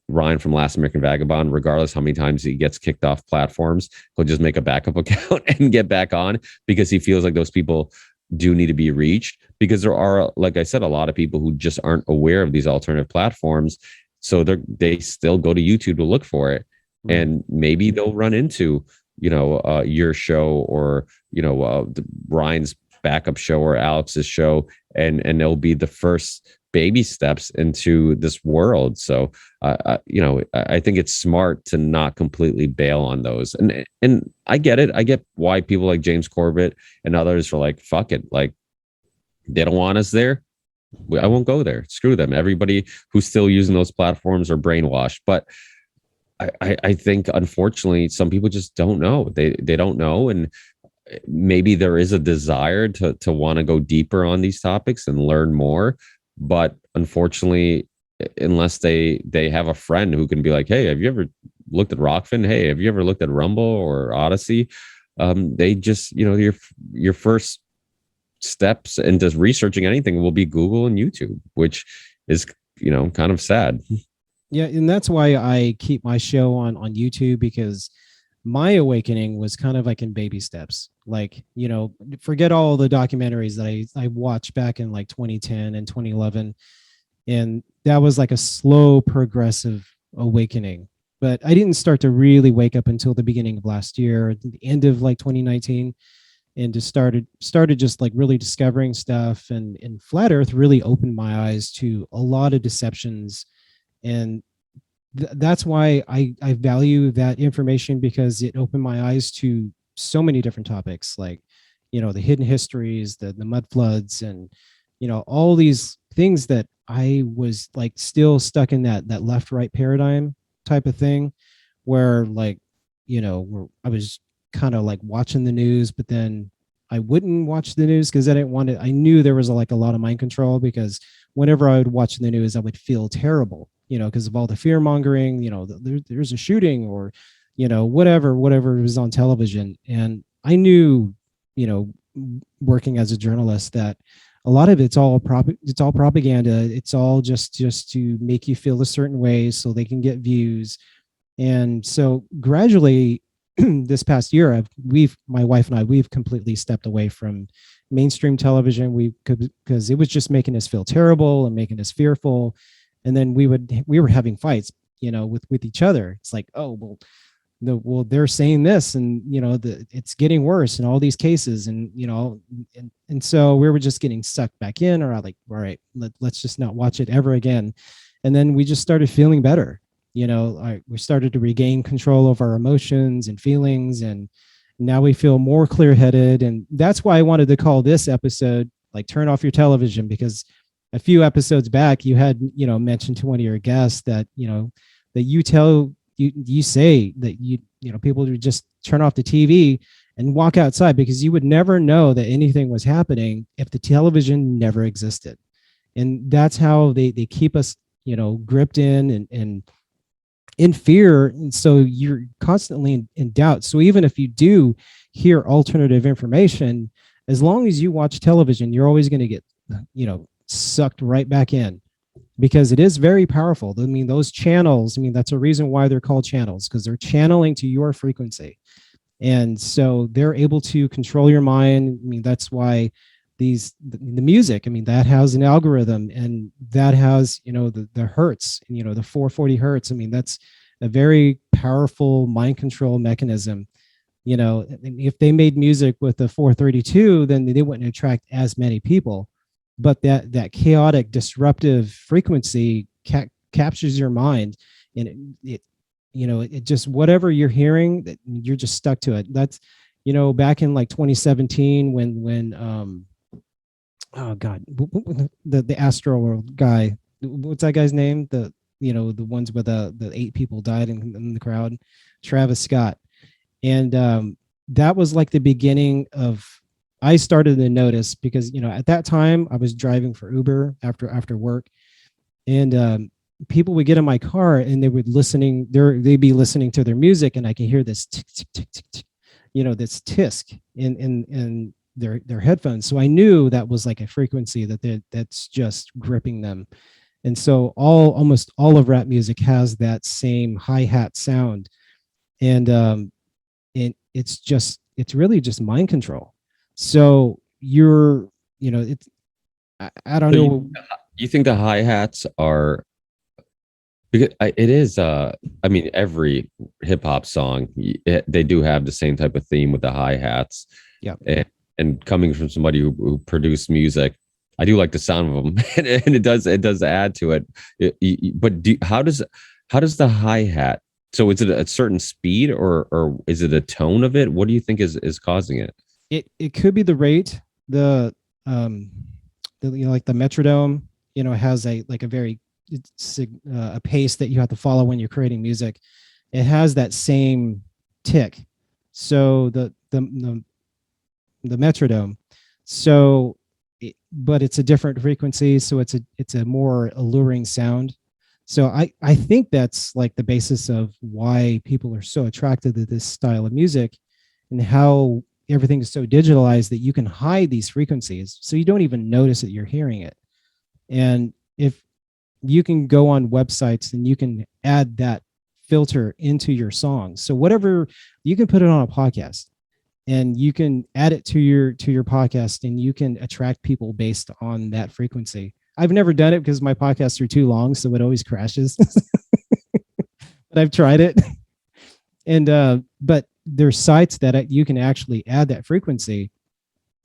Ryan from Last American Vagabond, regardless how many times he gets kicked off platforms, he'll just make a backup account and get back on, because he feels like those people do need to be reached, because there are, like I said, a lot of people who just aren't aware of these alternative platforms. So they still go to YouTube to look for it. And maybe they'll run into, your show or, Ryan's backup show or Alex's show, and they'll be the first baby steps into this world. So, I think it's smart to not completely bail on those. And I get it. I get why people like James Corbett and others are like, fuck it. Like, they don't want us there. I won't go there. Screw them. Everybody who's still using those platforms are brainwashed. But I think, unfortunately, some people just don't know. They don't know. And maybe there is a desire to want to go deeper on these topics and learn more. But unfortunately, unless they have a friend who can be like, hey, have you ever looked at Rockfin? Hey, have you ever looked at Rumble or Odyssey? They just, your first steps into researching anything will be Google and YouTube, which is, kind of sad. Yeah, and that's why I keep my show on YouTube, because my awakening was kind of like in baby steps. Like, forget all the documentaries that I watched back in like 2010 and 2011. And that was like a slow, progressive awakening. But I didn't start to really wake up until the beginning of last year, the end of like 2019, and just started just like really discovering stuff. And Flat Earth really opened my eyes to a lot of deceptions. And that's why I value that information, because it opened my eyes to so many different topics, like, the hidden histories, the mud floods, and, all these things that I was like still stuck in that left-right paradigm type of thing, where like, where I was kind of like watching the news, but then I wouldn't watch the news because I didn't want it. I knew there was a lot of mind control, because whenever I would watch the news, I would feel terrible, because of all the fear mongering, there's a shooting, or, whatever was on television. And I knew, working as a journalist, that a lot of it's all propaganda. It's all just to make you feel a certain way so they can get views. And so gradually this past year, my wife and I, we've completely stepped away from mainstream television. Because it was just making us feel terrible and making us fearful. And then we were having fights, with each other. It's like, oh, well, well, they're saying this, and it's getting worse in all these cases, and and so we were just getting sucked back in, or like, all right, let's just not watch it ever again. And then we just started feeling better. We started to regain control of our emotions and feelings, and now we feel more clear-headed. And that's why I wanted to call this episode like "Turn Off Your Television," because a few episodes back you had mentioned to one of your guests that that you say that people would just turn off the TV and walk outside, because you would never know that anything was happening if the television never existed. And that's how they keep us gripped in and in fear. And so you're constantly in doubt. So even if you do hear alternative information, as long as you watch television, you're always going to get sucked right back in, because it is very powerful. I mean, those channels, that's a reason why they're called channels, because they're channeling to your frequency. And so they're able to control your mind. That's why the music, that has an algorithm, and that has, the hertz, the 440 hertz. That's a very powerful mind control mechanism. If they made music with the 432, then they wouldn't attract as many people. But that chaotic, disruptive frequency captures your mind, and it just, whatever you're hearing, that you're just stuck to it. That's back in like 2017 when oh god, the Astro World guy, what's that guy's name? The ones where the 8 people died in the crowd, Travis Scott. And that was like the beginning of, I started to notice, because at that time I was driving for Uber after work, and people would get in my car and they'd be listening to their music, and I could hear this tick tick tick tick tick, this tisk in their headphones. So I knew that was like a frequency that's just gripping them. And so almost all of rap music has that same hi-hat sound, and it's really just mind control. So you're, I don't know. You think the hi-hats are, because it is, every hip hop song, they do have the same type of theme with the hi-hats. Yeah. And coming from somebody who produced music, I do like the sound of them, and it does add to it. But how does the hi-hat? So is it a certain speed, or is it a tone of it? What do you think is causing it? It could be the rate, like the metronome, has a very a pace that you have to follow when you're creating music. It has that same tick. So the metronome. So, but it's a different frequency, so it's a more alluring sound. So I think that's like the basis of why people are so attracted to this style of music, and how everything is so digitalized that you can hide these frequencies so you don't even notice that you're hearing it. And if you can go on websites and you can add that filter into your songs, so whatever, you can put it on a podcast and you can add it to your podcast, and you can attract people based on that frequency. I've never done it because my podcasts are too long, so it always crashes. But I've tried it. And but there's sites that you can actually add that frequency,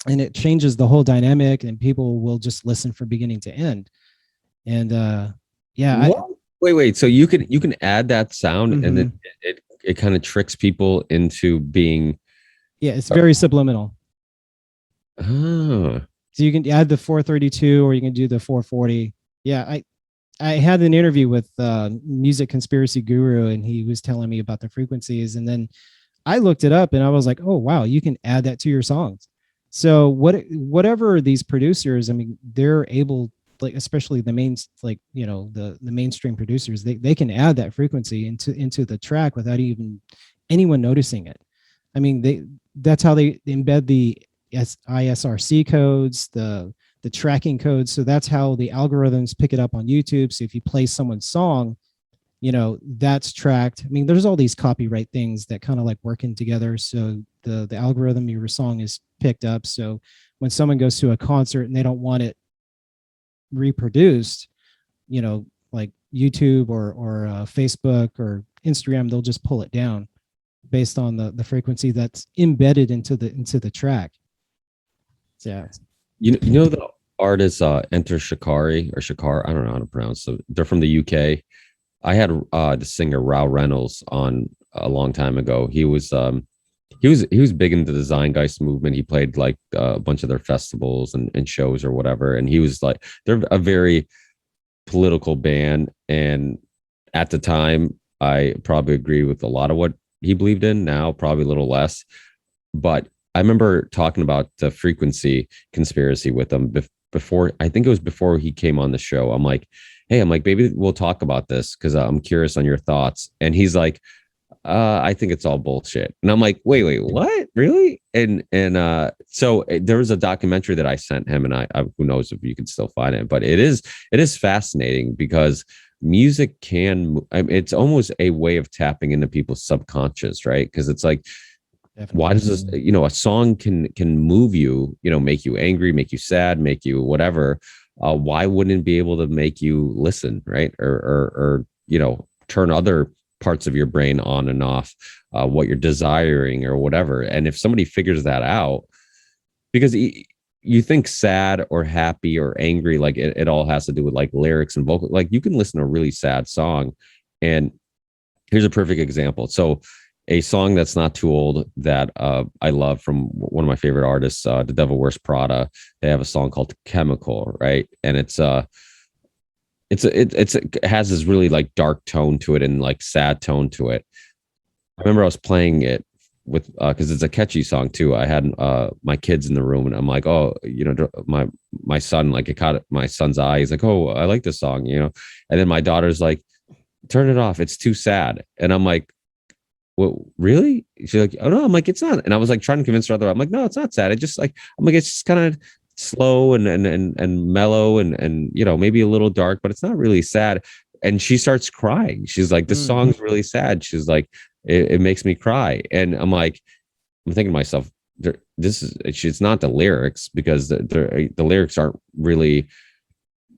and it changes the whole dynamic, and people will just listen from beginning to end. And wait, so you can add that sound, mm-hmm. and then it kind of tricks people into being, it's very subliminal. Oh. So you can add the 432, or you can do the 440. Yeah, I had an interview with Music Conspiracy Guru, and he was telling me about the frequencies, and then I looked it up and I was like, oh wow, you can add that to your songs. So whatever these producers, they're able, like, especially the the mainstream producers, they can add that frequency into the track without even anyone noticing it. That's how they embed the ISRC codes, the tracking codes. So that's how the algorithms pick it up on YouTube. So if you play someone's song, that's tracked. There's all these copyright things that kind of like working together. So the algorithm of your song is picked up. So when someone goes to a concert and they don't want it reproduced, like YouTube or Facebook or Instagram, they'll just pull it down. based on the frequency that's embedded into the track. Yeah. You know the artist Enter Shikari or Shakar, I don't know how to pronounce it. They're from the UK. I had the singer Rao Reynolds on a long time ago. He was big into the Zeitgeist movement. He played like a bunch of their festivals and shows or whatever. And he was like, they're a very political band. And at the time, I probably agree with a lot of what he believed in. Now, probably a little less. But I remember talking about the frequency conspiracy with him before. I think it was before he came on the show. I'm like, hey, maybe we'll talk about this because I'm curious on your thoughts. And he's like, I think it's all bullshit. And I'm like, wait, what? Really? And so there was a documentary that I sent him, and I who knows if you can still find it, but it is fascinating because music it's almost a way of tapping into people's subconscious, right? Because it's like, definitely. Why does this, a song can move you, make you angry, make you sad, make you whatever. Why wouldn't it be able to make you listen, right? Or turn other parts of your brain on and off, what you're desiring or whatever. And if somebody figures that out, because you think sad or happy or angry, like it all has to do with like lyrics and vocal, like you can listen to a really sad song. And here's a perfect example. So a song that's not too old that I love from one of my favorite artists, The Devil Wears Prada. They have a song called Chemical, right? And it has this really like dark tone to it and like sad tone to it. I remember I was playing it with because it's a catchy song too. I had my kids in the room, and I'm like, oh, my son, like it caught my son's eye. He's like, oh, I like this song, and then my daughter's like, turn it off, it's too sad. And I'm like, well, really? She's like, oh no. I'm like, it's not. And I was like trying to convince her I'm like, no, it's not sad. It just like, I'm like, it's just kind of slow and mellow and maybe a little dark, but it's not really sad. And she starts crying. She's like, this song's really sad. She's like, it makes me cry. And I'm like, I'm thinking to myself, it's not the lyrics, because the lyrics aren't really,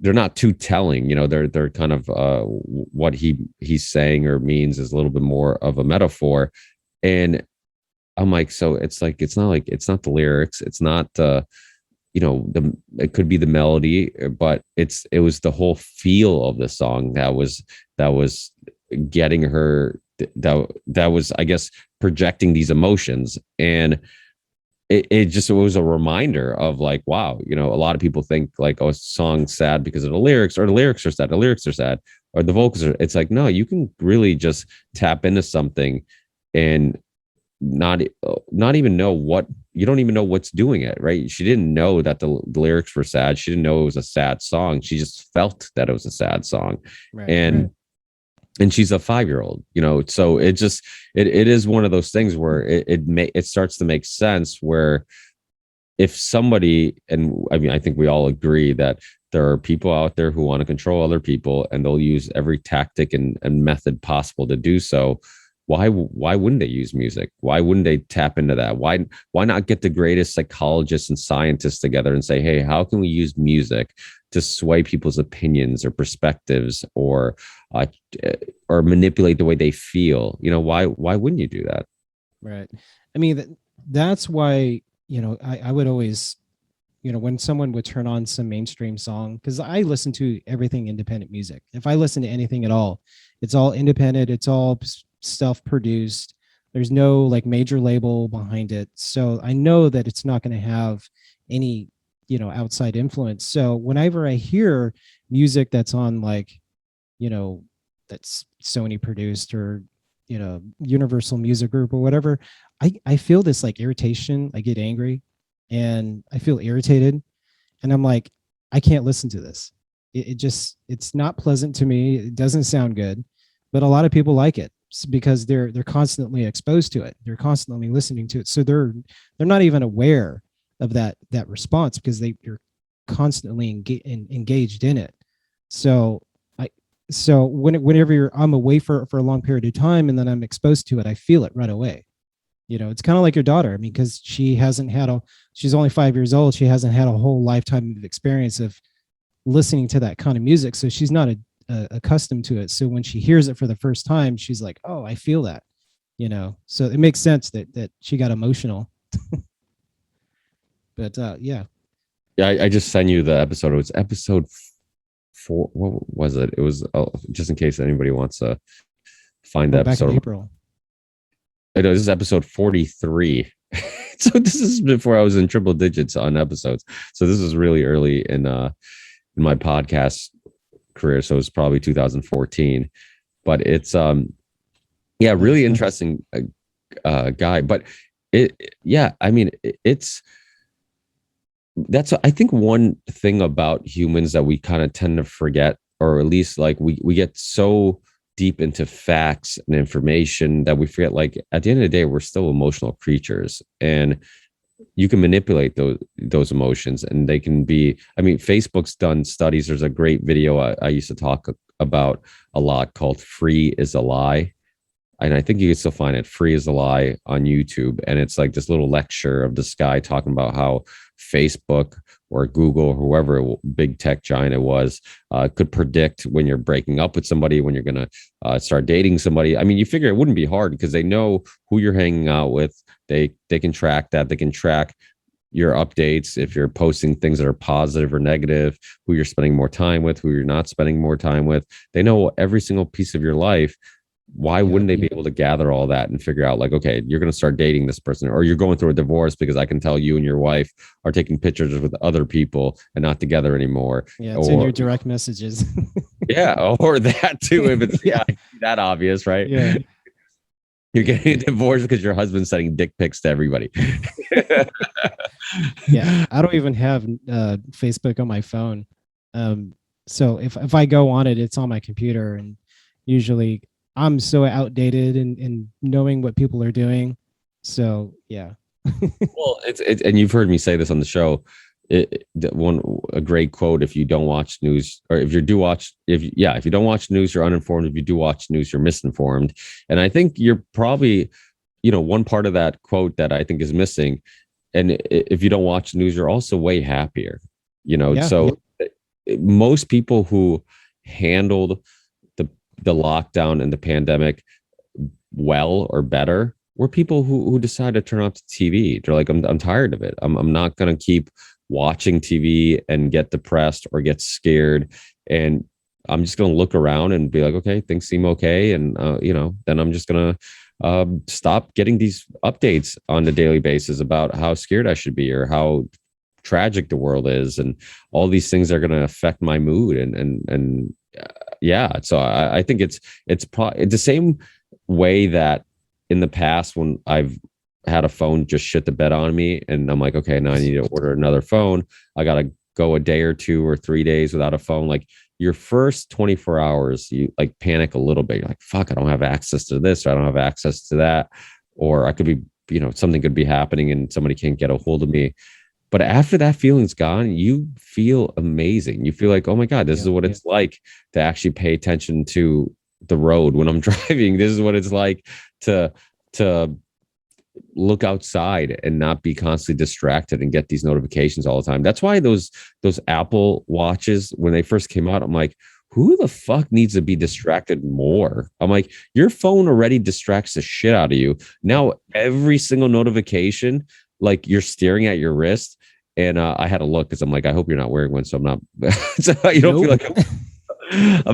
they're not too telling, they're kind of what he's saying or means is a little bit more of a metaphor. And I'm like, so it's like, it's not the lyrics, it's not it could be the melody, but it was the whole feel of the song that was getting her, that was, I guess, projecting these emotions. And it was a reminder of like, wow, a lot of people think like, oh, a song's sad because of the lyrics, or the lyrics are sad, or the vocals are, it's like, no, you can really just tap into something and not even know you don't even know what's doing it, right? She didn't know that the lyrics were sad. She didn't know it was a sad song. She just felt that it was a sad song. Right, and she's a 5-year-old, so it is one of those things where it starts to make sense, where if somebody, and I mean, I think we all agree that there are people out there who want to control other people, and they'll use every tactic and method possible to do so. Why wouldn't they use music? Why wouldn't they tap into that? Why not get the greatest psychologists and scientists together and say, hey, how can we use music to sway people's opinions or perspectives, or manipulate the way they feel? Why wouldn't you do that? Right. I mean, that's why, I would always, when someone would turn on some mainstream song, because I listen to everything independent music. If I listen to anything at all, it's all independent. It's all self-produced. There's no like major label behind it. So I know that it's not going to have any, outside influence. So whenever I hear music that's on like, that's Sony produced or, Universal Music Group or whatever, I feel this like irritation. I get angry and I feel irritated, and I'm like, I can't listen to this. It's not pleasant to me. It doesn't sound good, but a lot of people like it because they're constantly exposed to it. They're constantly listening to it. So they're not even aware of that response because you're constantly engaged in it. So whenever I'm away for a long period of time and then I'm exposed to it, I feel it right away. It's kind of like your daughter. I mean, because she's only 5 years old. She hasn't had a whole lifetime of experience of listening to that kind of music. So she's not accustomed to it. So when she hears it for the first time, she's like, oh, I feel that. so it makes sense that she got emotional. But yeah. I just sent you the episode. It was episode 4. What was it? It was just in case anybody wants to find the back episode. in April. I know this is episode 43. So this is before I was in triple digits on episodes. So this is really early in my podcast career. So it's probably 2014. But it's really interesting guy. But that's I think one thing about humans that we kind of tend to forget, or at least like we get so deep into facts and information that we forget, like at the end of the day, we're still emotional creatures, and you can manipulate those emotions, and they can be, Facebook's done studies. There's a great video I used to talk about a lot called Free is a Lie. And I think you can still find it, Free is a Lie, on YouTube. And it's like this little lecture of this guy talking about how Facebook or Google or whoever big tech giant it was could predict when you're breaking up with somebody, when you're going to start dating somebody. You figure it wouldn't be hard because they know who you're hanging out with. They can track that. They can track your updates, if you're posting things that are positive or negative, who you're spending more time with, who you're not spending more time with. They know every single piece of your life. Why wouldn't they be able to gather all that and figure out, like, okay, you're going to start dating this person, or you're going through a divorce because I can tell you and your wife are taking pictures with other people and not together anymore. Yeah, it's in your direct messages. Yeah, or that too, if it's that obvious, right? Yeah. You're getting a divorce because your husband's sending dick pics to everybody. Yeah, I don't even have Facebook on my phone. So if I go on it, it's on my computer, and usually I'm so outdated in knowing what people are doing. So yeah. Well, it's and you've heard me say this on the show. A great quote: if you don't watch news, or if you don't watch news, you're uninformed. If you do watch news, you're misinformed. And I think you're probably, one part of that quote that I think is missing. And if you don't watch news, you're also way happier. Most people who handled the lockdown and the pandemic well or better were people who decided to turn off the TV. They're like, I'm tired of it. I'm not going to keep watching TV and get depressed or get scared. And I'm just going to look around and be like, okay, things seem okay. And, then I'm just going to stop getting these updates on a daily basis about how scared I should be or how tragic the world is. And all these things are going to affect my mood. So I think it's the same way that in the past when I've had a phone just shit the bed on me and I'm like, okay, now I need to order another phone. I got to go a day or 2 or 3 days without a phone. Like your first 24 hours, you like panic a little bit. You're like, fuck, I don't have access to this, or I don't have access to that. Or I could be, something could be happening and somebody can't get a hold of me. But after that feeling's gone, you feel amazing. You feel like, oh my God, this is what it's like to actually pay attention to the road when I'm driving. This is what it's like to look outside and not be constantly distracted and get these notifications all the time. That's why those Apple watches, when they first came out, I'm like, who the fuck needs to be distracted more? I'm like, your phone already distracts the shit out of you. Now, every single notification, like you're staring at your wrist. And I had to look because I'm like, I hope you're not wearing one. So I'm not, so you don't feel like,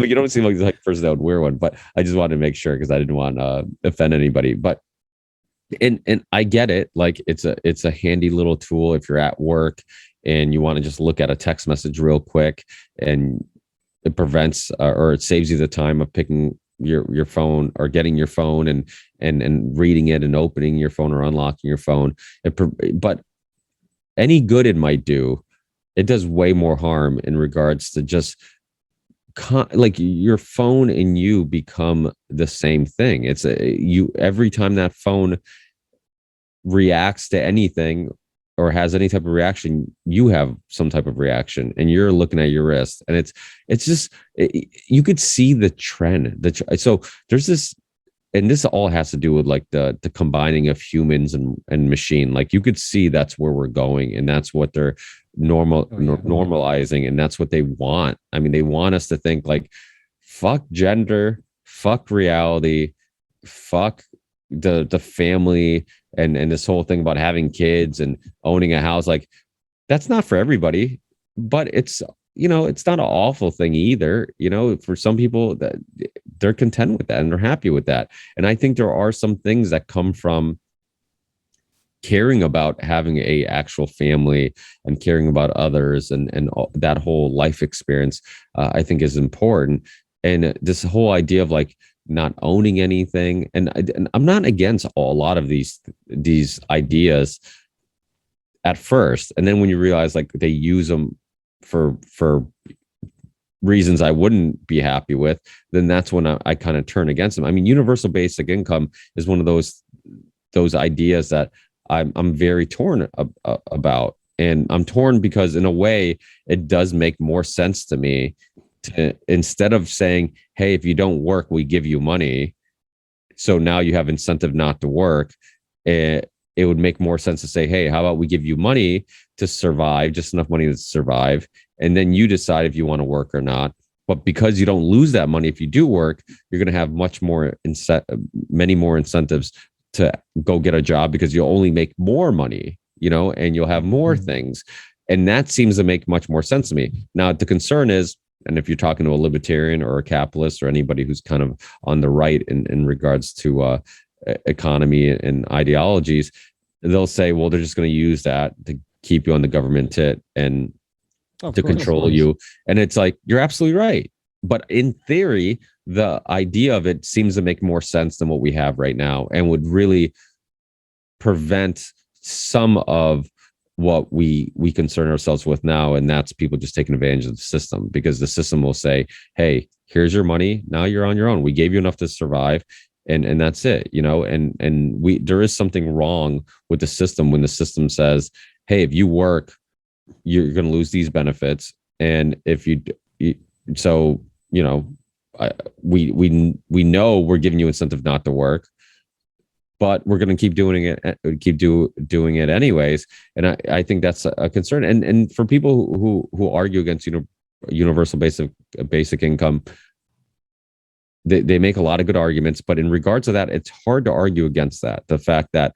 you don't seem like the type of person that would wear one, but I just wanted to make sure because I didn't want to offend anybody. But, and I get it. Like it's a handy little tool if you're at work and you want to just look at a text message real quick, and it prevents or it saves you the time of picking your phone or getting your phone and reading it and opening your phone or unlocking your phone. But any good it might do, it does way more harm in regards to just like your phone and you become the same thing. It's every time that phone reacts to anything or has any type of reaction, you have some type of reaction, and you're looking at your wrist, and it's just you could see the trend. So there's this. And this all has to do with like the combining of humans and machine. Like you could see that's where we're going, and that's what they're normalizing, and that's what they want. They want us to think like, fuck gender, fuck reality, fuck the family and this whole thing about having kids and owning a house, like that's not for everybody, but it's, it's not an awful thing either. For some people that they're content with that and they're happy with that. And I think there are some things that come from caring about having a actual family and caring about others and that whole life experience, I think is important. And this whole idea of like not owning anything, and I'm not against a lot of these ideas at first, and then when you realize like they use them for reasons I wouldn't be happy with, then that's when I kind of turn against them. I mean, universal basic income is one of those ideas that I'm very torn about, and I'm torn because in a way it does make more sense to me to, instead of saying, hey, if you don't work, we give you money, so now you have incentive not to work. It would make more sense to say, hey, how about we give you money to survive, just enough money to survive, and then you decide if you want to work or not. But because you don't lose that money if you do work, you're going to have many more incentives to go get a job because you'll only make more money, and you'll have more things. And that seems to make much more sense to me. Now, the concern is, and if you're talking to a libertarian or a capitalist or anybody who's kind of on the right in regards to economy and ideologies, they'll say, well, they're just going to use that to keep you on the government tit and to control you. And it's like, you're absolutely right. But in theory, the idea of it seems to make more sense than what we have right now and would really prevent some of what we concern ourselves with now, and that's people just taking advantage of the system, because the system will say, hey, here's your money, now you're on your own, we gave you enough to survive, and that's it, and there is something wrong with the system when the system says, hey, if you work, you're going to lose these benefits, and if we know we're giving you incentive not to work, but we're going to keep doing it, doing it anyways. And I think that's a concern. And for people who argue against universal basic income, they make a lot of good arguments. But in regards to that, it's hard to argue against that. The fact that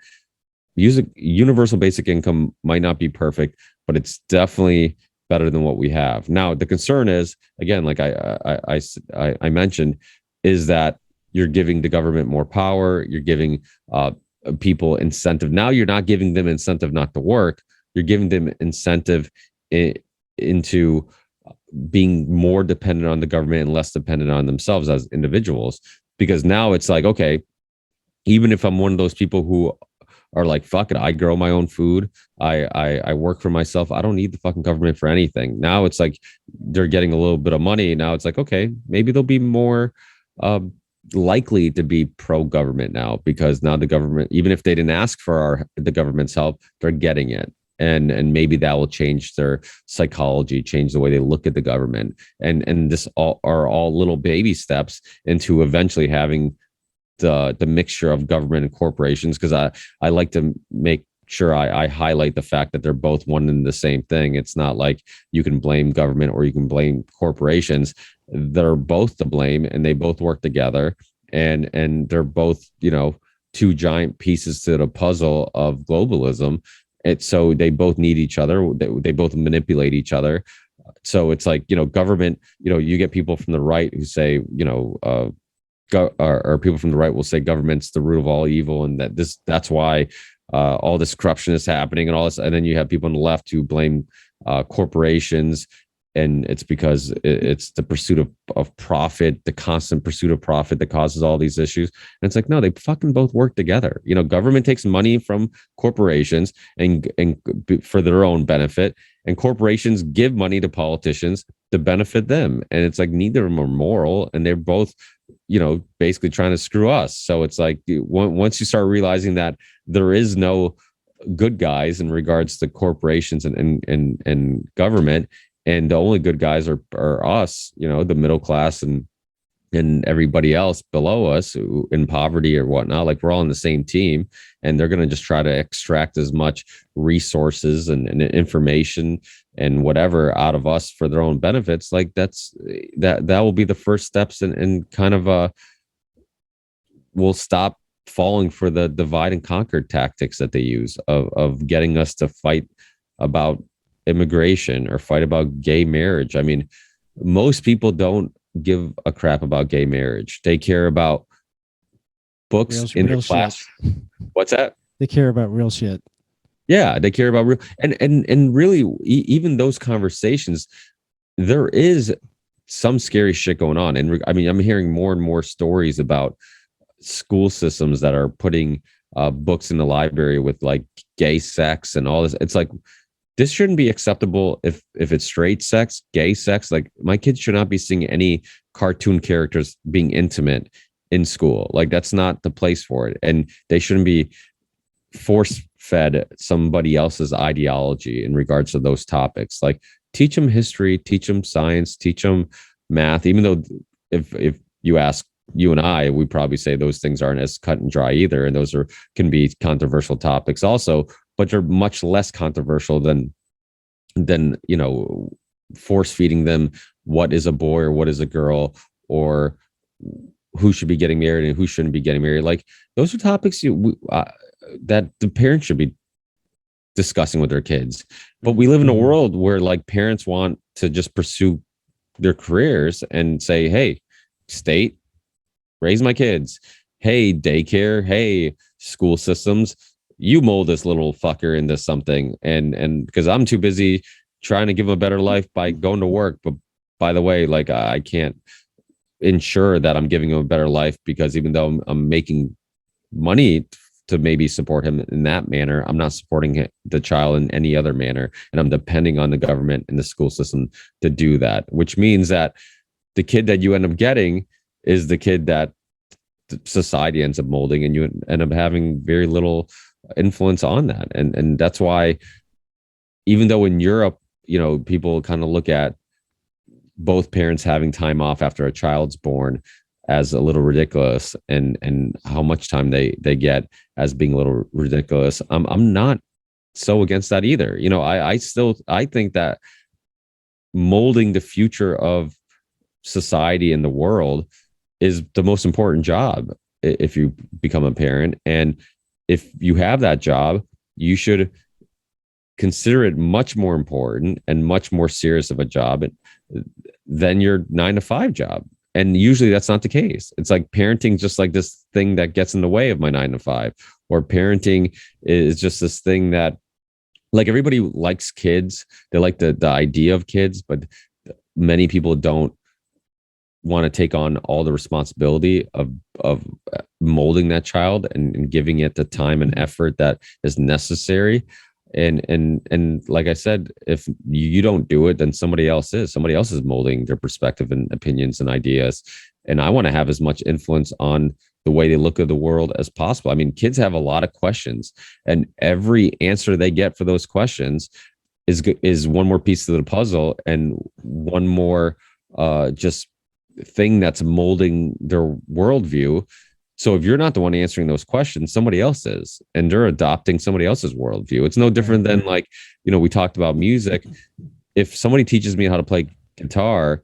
universal basic income might not be perfect, but it's definitely better than what we have now. The concern is, again, like I mentioned, is that you're giving the government more power. You're giving people incentive. Now you're not giving them incentive not to work. You're giving them incentive into being more dependent on the government and less dependent on themselves as individuals. Because now it's like, okay, even if I'm one of those people who are like, fuck it, I grow my own food, I work for myself, I don't need the fucking government for anything. Now it's like they're getting a little bit of money. Now it's like, okay, maybe they'll be more likely to be pro-government now, because now the government, even if they didn't ask for the government's help, they're getting it. And maybe that will change their psychology, change the way they look at the government. And this are all little baby steps into eventually having the mixture of government and corporations, because I like to make sure I highlight the fact that they're both one and the same thing. It's not like you can blame government or you can blame corporations. They're both to blame, and they both work together, and they're both, two giant pieces to the puzzle of globalism. So they both need each other. They both manipulate each other. So it's like, government, you get people from the right who say, or people from the right will say government's the root of all evil, and that's why all this corruption is happening and all this. And then you have people on the left who blame corporations, and it's because it's the pursuit of profit, the constant pursuit of profit that causes all these issues. And it's like, no, they fucking both work together. Government takes money from corporations and for their own benefit, and corporations give money to politicians to benefit them. And it's like neither of them are moral, and they're both, basically trying to screw us. So it's like once you start realizing that there is no good guys in regards to corporations and government, and the only good guys are us, the middle class and everybody else below us who in poverty or whatnot, like we're all on the same team, and they're going to just try to extract as much resources and information and whatever out of us for their own benefits. Like that will be the first steps and kind of we'll stop falling for the divide and conquer tactics that they use of getting us to fight about immigration or fight about gay marriage. I mean, most people don't give a crap about gay marriage. They care about books in their class. What's that? They care about real shit. Yeah, they care about real and really even those conversations, there is some scary shit going on. And I mean, I'm hearing more and more stories about school systems that are putting books in the library with like gay sex and all this. It's like, this shouldn't be acceptable if it's straight sex, gay sex. Like, my kids should not be seeing any cartoon characters being intimate in school. Like, that's not the place for it. And they shouldn't be force fed somebody else's ideology in regards to those topics. Like, teach them history, teach them science, teach them math, even though if you ask you and I, we probably say those things aren't as cut and dry either. And those can be controversial topics also, but they're much less controversial than force feeding them what is a boy or what is a girl, or who should be getting married and who shouldn't be getting married. Like, those are topics that the parents should be discussing with their kids. But we live in a world where like parents want to just pursue their careers and say, hey, state, raise my kids. Hey, daycare. Hey, school systems, you mold this little fucker into something. And because I'm too busy trying to give him a better life by going to work. But by the way, like, I can't ensure that I'm giving him a better life, because even though I'm making money to maybe support him in that manner, I'm not supporting the child in any other manner. And I'm depending on the government and the school system to do that, which means that the kid that you end up getting is the kid that society ends up molding, and you end up having very little influence on that. And that's why, even though in Europe, people kind of look at both parents having time off after a child's born as a little ridiculous, and how much time they get as being a little ridiculous. I'm not so against that either. I think that molding the future of society and the world is the most important job if you become a parent. And if you have that job, you should consider it much more important and much more serious of a job than your 9-to-5 job. And usually that's not the case. It's like parenting just like this thing that gets in the way of my 9-to-5, or parenting is just this thing that, like, everybody likes kids. They like the idea of kids, but many people don't want to take on all the responsibility of molding that child and giving it the time and effort that is necessary. And like I said, if you don't do it, then somebody else is molding their perspective and opinions and ideas. And I want to have as much influence on the way they look at the world as possible. I mean, kids have a lot of questions, and every answer they get for those questions is one more piece of the puzzle, and one more just thing that's molding their worldview. So if you're not the one answering those questions, somebody else is, and they're adopting somebody else's worldview. It's no different than, like, we talked about music. If somebody teaches me how to play guitar,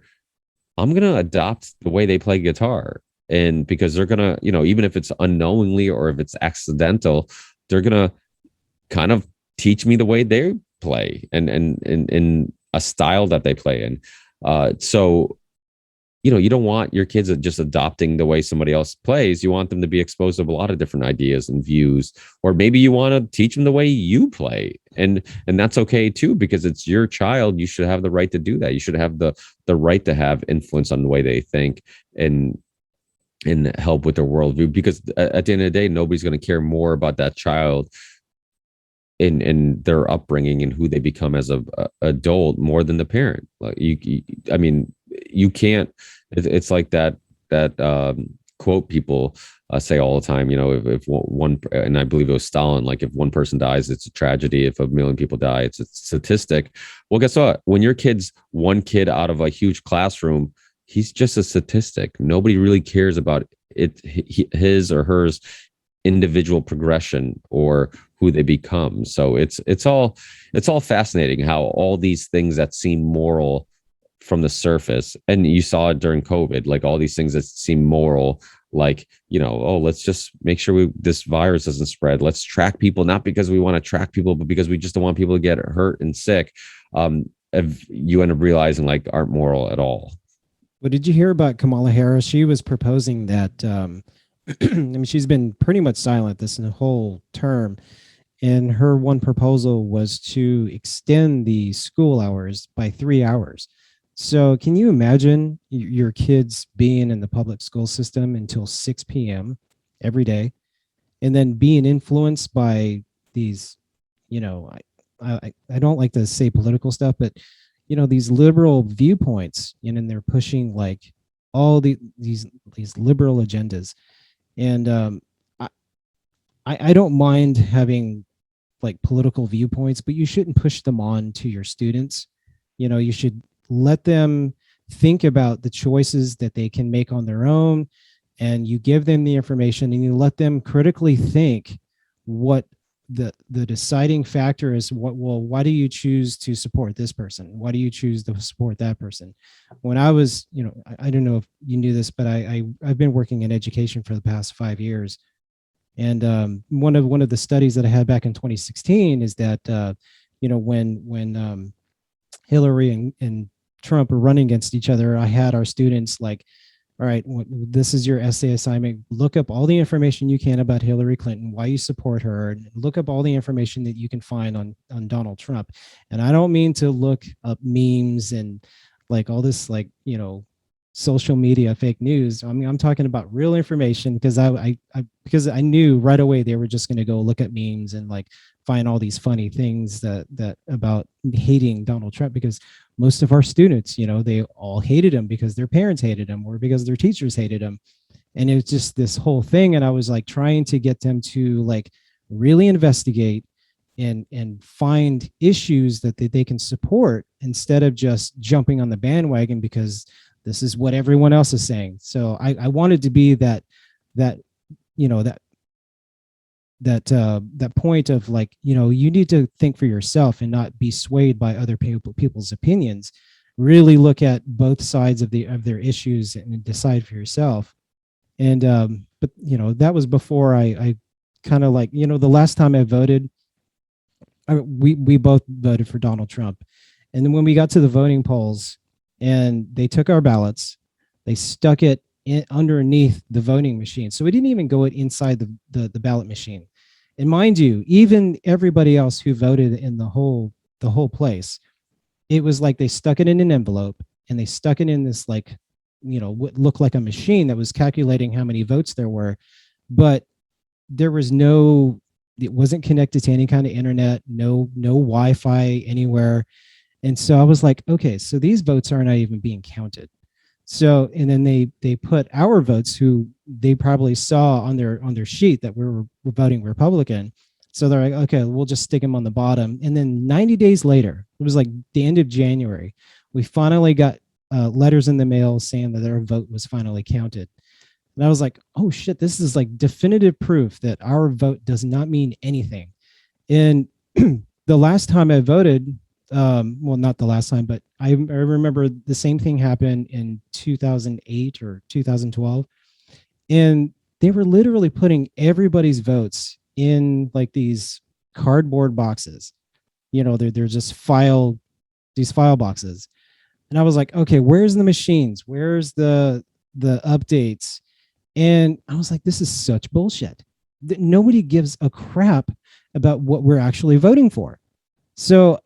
I'm going to adopt the way they play guitar. And because they're going to, even if it's unknowingly or if it's accidental, they're going to kind of teach me the way they play and in a style that they play in. So you don't want your kids just adopting the way somebody else plays. You want them to be exposed to a lot of different ideas and views, or maybe you want to teach them the way you play, and that's okay too, because it's your child. You should have the right to do that. You should have the right to have influence on the way they think and help with their worldview, because at the end of the day, nobody's going to care more about that child in their upbringing and who they become as a adult more than the parent. Like, you can't. It's like that quote people say all the time. If one, and I believe it was Stalin, like, if one person dies, it's a tragedy. If 1 million people die, it's a statistic. Well, guess what? When your kid's one kid out of a huge classroom, he's just a statistic. Nobody really cares about it, his or hers individual progression or who they become. So it's all fascinating how all these things that seem moral from the surface, and you saw it during COVID, like all these things that seem moral like, oh, let's just make sure this virus doesn't spread. Let's track people, not because we want to track people, but because we just don't want people to get hurt and sick. You end up realizing like aren't moral at all. Well, did you hear about Kamala Harris? She was proposing that, I mean, she's been pretty much silent this whole term. And her one proposal was to extend the school hours by 3 hours. So can you imagine your kids being in the public school system until 6 p.m. every day, and then being influenced by these, I don't like to say political stuff, but, these liberal viewpoints, and they're pushing like all these liberal agendas. And I don't mind having like political viewpoints, but you shouldn't push them on to your students. You should let them think about the choices that they can make on their own, and you give them the information and you let them critically think what the deciding factor is. Why do you choose to support this person? Why do you choose to support that person? When I was, I don't know if you knew this, but I've been working in education for the past 5 years. And one of the studies that I had back in 2016 is that, when Hillary and Trump were running against each other, I had our students like, all right, this is your essay assignment. Look up all the information you can about Hillary Clinton, why you support her, and look up all the information that you can find on Donald Trump. And I don't mean to look up memes and like all this, like, social media fake news. I mean, I'm talking about real information, because because I knew right away they were just going to go look at memes and like find all these funny things that about hating Donald Trump, because most of our students, they all hated him because their parents hated him or because their teachers hated him. And it was just this whole thing. And I was like trying to get them to like really investigate and find issues that they can support, instead of just jumping on the bandwagon because this is what everyone else is saying. So I wanted to be that point of like, you need to think for yourself and not be swayed by other people's opinions. Really look at both sides of their issues and decide for yourself. And but that was before I kind of like, the last time I voted, we both voted for Donald Trump. And then when we got to the voting polls and they took our ballots, they stuck it underneath the voting machine. So we didn't even go inside the ballot machine. And mind you, even everybody else who voted in the whole place, it was like they stuck it in an envelope and they stuck it in this like, what looked like a machine that was calculating how many votes there were. But there was it wasn't connected to any kind of internet, no Wi-Fi anywhere. And so I was like, okay, so these votes are not even being counted. So, and then they put our votes, who they probably saw on their sheet that we were voting Republican. So they're like, okay, we'll just stick them on the bottom. And then 90 days later, it was like the end of January, we finally got letters in the mail saying that our vote was finally counted. And I was like, oh shit, this is like definitive proof that our vote does not mean anything. And the last time I voted, well, not the last time, but I remember the same thing happened in 2008 or 2012. And they were literally putting everybody's votes in like these cardboard boxes. They're just these file boxes. And I was like, okay, where's the machines? Where's the updates? And I was like, this is such bullshit. Nobody gives a crap about what we're actually voting for. So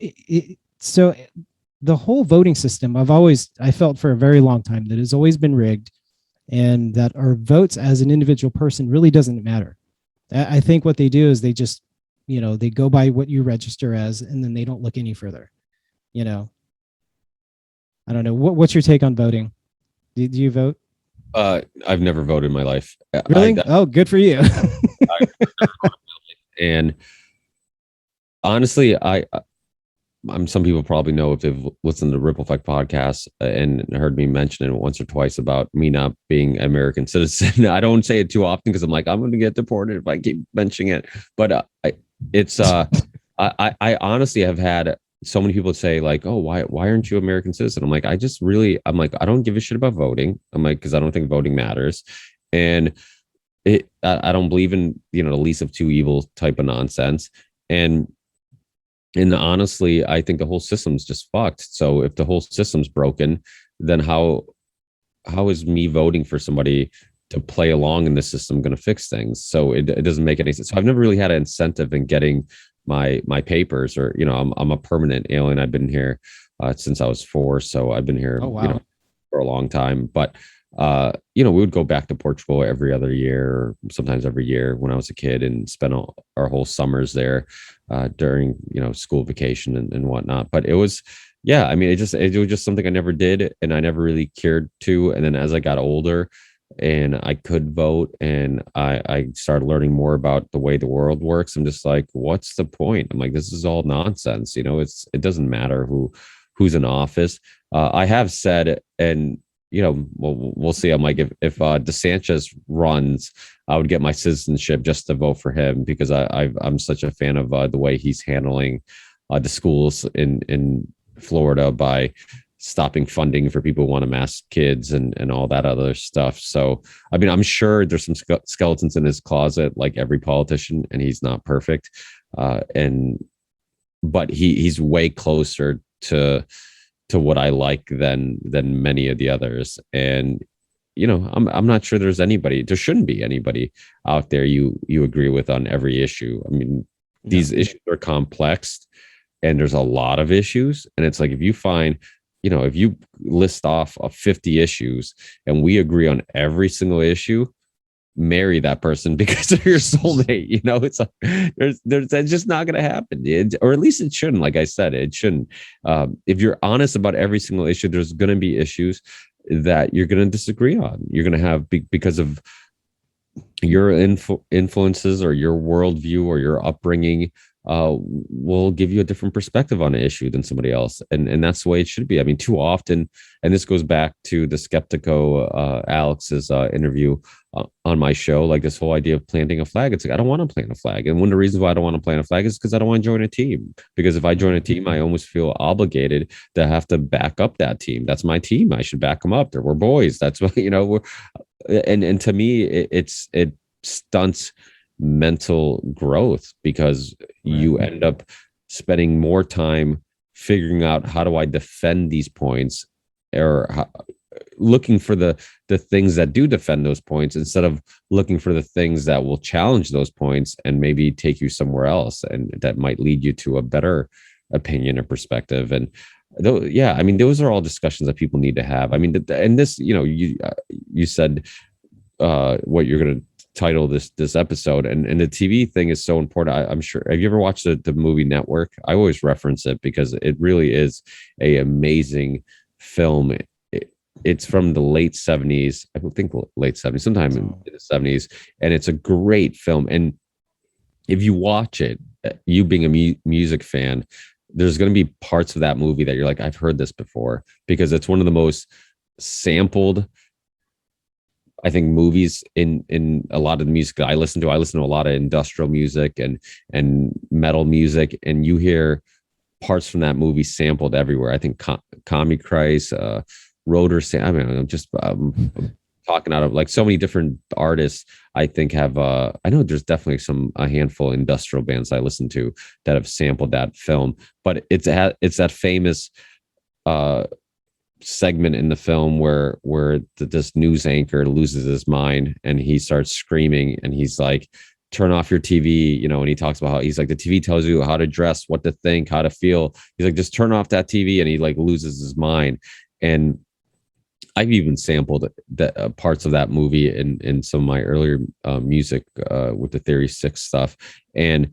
the whole voting system, I felt for a very long time that has always been rigged, and that our votes as an individual person really doesn't matter. I think what they do is they just, they go by what you register as, and then they don't look any further. I don't know. What's your take on voting? Do you vote? I've never voted in my life. Really? Oh, good for you. And honestly, some people probably know, if they've listened to the Ripple Effect podcast and heard me mention it once or twice about me not being an American citizen. I don't say it too often because I'm like, I'm going to get deported if I keep mentioning it. But I honestly have had so many people say like, oh, why aren't you American citizen? I'm like, I don't give a shit about voting. I'm like, because I don't think voting matters. And I don't believe in, the least of two evils type of nonsense. And honestly, I think the whole system's just fucked. So if the whole system's broken, then how is me voting for somebody to play along in the system going to fix things? So it doesn't make any sense. So I've never really had an incentive in getting my papers, or I'm a permanent alien. I've been here since I was 4, so I've been here for a long time. But we would go back to Portugal every other year, or sometimes every year when I was a kid, and spend our whole summers there during school vacation and whatnot. But it was, I mean, it was just something I never did, and I never really cared to. And then as I got older and I could vote, and I started learning more about the way the world works, I'm just like, what's the point? I'm like, this is all nonsense. It doesn't matter who's in office. I have said, and we'll see. I'm like, if DeSantis runs, I would get my citizenship just to vote for him, because I'm such a fan of the way he's handling the schools in Florida by stopping funding for people who want to mask kids and all that other stuff. So, I mean, I'm sure there's some skeletons in his closet, like every politician, and he's not perfect. But he's way closer to what I like than many of the others. And I'm not sure there shouldn't be anybody out there you agree with on every issue. I mean, these issues are complex, and there's a lot of issues, and it's like, if you find, if you list off 50 issues and we agree on every single issue, marry that person because they're your soulmate. It's like, that's just not going to happen, or at least it shouldn't. Like I said, it shouldn't. If you're honest about every single issue, there's going to be issues that you're going to disagree on. You're going to have because of your influences or your worldview or your upbringing. Will give you a different perspective on an issue than somebody else, and that's the way it should be. I mean, too often, and this goes back to the Skeptico Alex's interview on my show, like this whole idea of planting a flag. It's like, I don't want to plant a flag, and one of the reasons why I don't want to plant a flag is because I don't want to join a team. Because if I join a team, I almost feel obligated to have to back up that team. That's my team. I should back them up. We're boys. That's what we're. And to me, it stunts mental growth, because you end up spending more time figuring out, how do I defend these points, or looking for the things that do defend those points, instead of looking for the things that will challenge those points and maybe take you somewhere else, and that might lead you to a better opinion or perspective. And I mean, those are all discussions that people need to have. I mean, and this, you said what you're going to title this episode, and the TV thing is so important. I'm sure, have you ever watched the movie Network? I always reference it because it really is a amazing film. It's from the late 70s, I think late 70s, sometime in the 70s, and it's a great film. And if you watch it, you being a music fan, there's going to be parts of that movie that you're like, I've heard this before, because it's one of the most sampled, I think, movies in a lot of the music that I listen to. I listen to a lot of industrial music and metal music, and you hear parts from that movie sampled everywhere. I think Commie Christ, Rotor, I mean, I'm just talking out of, like, so many different artists. I think have I know there's definitely a handful of industrial bands I listen to that have sampled that film, but it's that famous segment in the film where this news anchor loses his mind, and he starts screaming, and he's like, turn off your TV, and he talks about how he's like, the TV tells you how to dress, what to think, how to feel. He's like, just turn off that TV, and he like loses his mind. And I've even sampled the parts of that movie in some of my earlier music with the Theory 6 stuff. And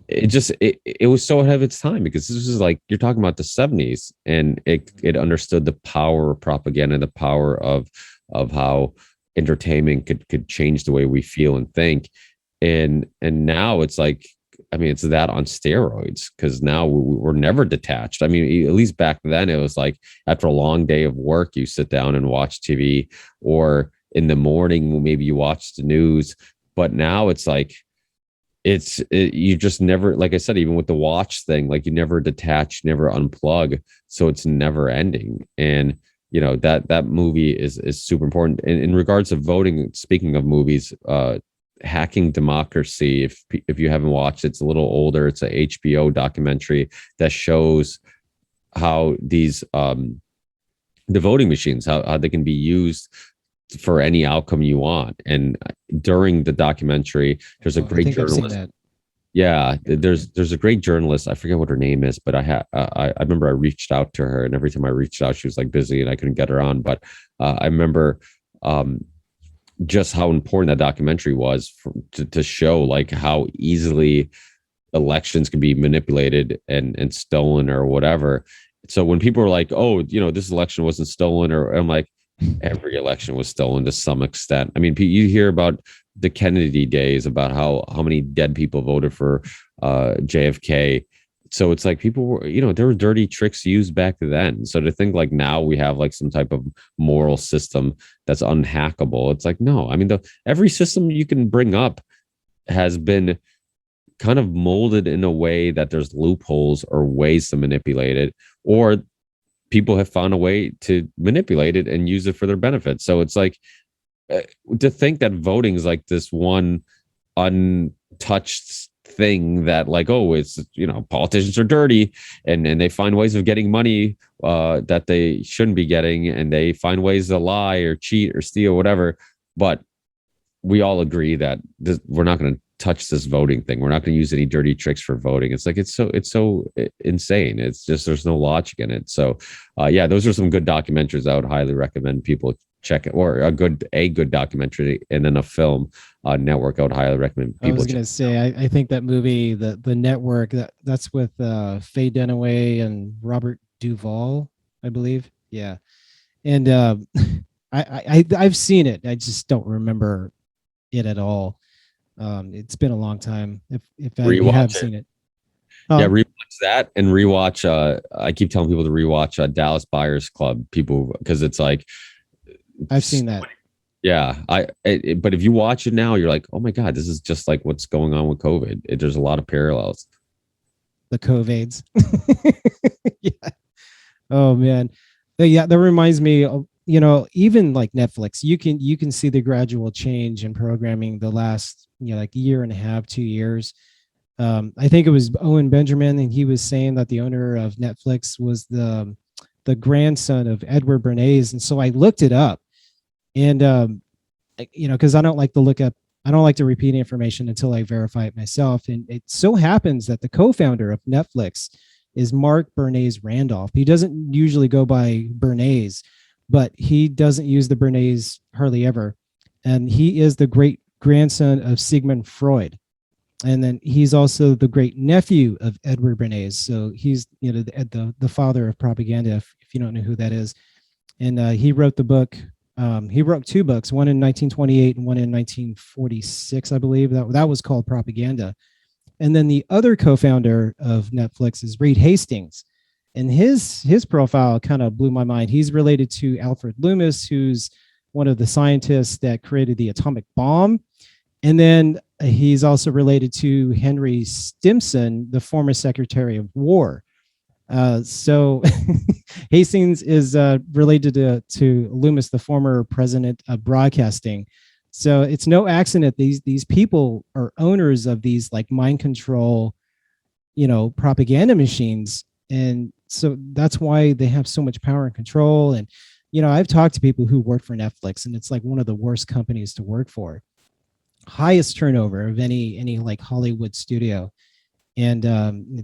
it was so ahead of its time, because this was like, you're talking about the 70s, and it understood the power of propaganda, the power of how entertainment could change the way we feel and think. And now it's like, I mean, it's that on steroids, because now we're never detached. I mean, at least back then, it was like, after a long day of work, you sit down and watch TV, or in the morning, maybe you watch the news. But now it's like, you just never, like I said, even with the watch thing, like, you never detach, never unplug. So it's never ending. And that movie is super important. In regards to voting, speaking of movies, Hacking Democracy, if you haven't watched it, it's a little older. It's a HBO documentary that shows how these the voting machines, how they can be used for any outcome you want. And during the documentary, there's a great journalist. Yeah, there's a great journalist. I forget what her name is, but I remember I reached out to her, and every time I reached out, she was like busy and I couldn't get her on. But I remember just how important that documentary was to show like how easily elections can be manipulated and stolen or whatever. So when people were like, "Oh, this election wasn't stolen," or I'm like, every election was stolen to some extent. I mean, you hear about the Kennedy days, about how many dead people voted for JFK. So it's like people were, there were dirty tricks used back then. So to think like now we have like some type of moral system that's unhackable, it's like, no. I mean, every system you can bring up has been kind of molded in a way that there's loopholes or ways to manipulate it, or people have found a way to manipulate it and use it for their benefit. So it's like to think that voting is like this one untouched thing that like, oh, it's, politicians are dirty and they find ways of getting money that they shouldn't be getting, and they find ways to lie or cheat or steal, whatever. But we all agree that we're not going to touch this voting thing. We're not going to use any dirty tricks for voting. It's like it's so insane. It's just there's no logic in it. So yeah, those are some good documentaries I would highly recommend people check it, or a good documentary and then a film network I would highly recommend people. I was going to say, I think that movie, the network, that's with Faye Dunaway and Robert Duvall, I believe. Yeah. And I've seen it. I just don't remember it at all. It's been a long time. If you have seen it. Yeah, rewatch that and rewatch. I keep telling people to rewatch Dallas Buyers Club. People, because it's like, I've seen that. Yeah, but if you watch it now, you're like, oh my god, this is just like what's going on with COVID. There's a lot of parallels. The COVIDs. Yeah. Oh man. Yeah, that reminds me of, even like Netflix, you can see the gradual change in programming the last, like year and a half, 2 years. I think it was Owen Benjamin, and he was saying that the owner of Netflix was the grandson of Edward Bernays. And so I looked it up, and because I don't like to repeat information until I verify it myself. And it so happens that the co-founder of Netflix is Mark Bernays Randolph. He doesn't usually go by Bernays, but he doesn't use the Bernays hardly ever. And he is the great grandson of Sigmund Freud. And then he's also the great nephew of Edward Bernays. So he's, the father of propaganda, if you don't know who that is. And he wrote the book. He wrote two books, one in 1928 and one in 1946, I believe. That was called Propaganda. And then the other co-founder of Netflix is Reed Hastings. And his profile kind of blew my mind. He's related to Alfred Loomis, who's one of the scientists that created the atomic bomb. And then he's also related to Henry Stimson, the former Secretary of War. So Hastings is related to Loomis, the former president of broadcasting. So it's no accident these people are owners of these like mind control, propaganda machines. And so that's why they have so much power and control. And, I've talked to people who work for Netflix, and it's like one of the worst companies to work for. Highest turnover of any like Hollywood studio. And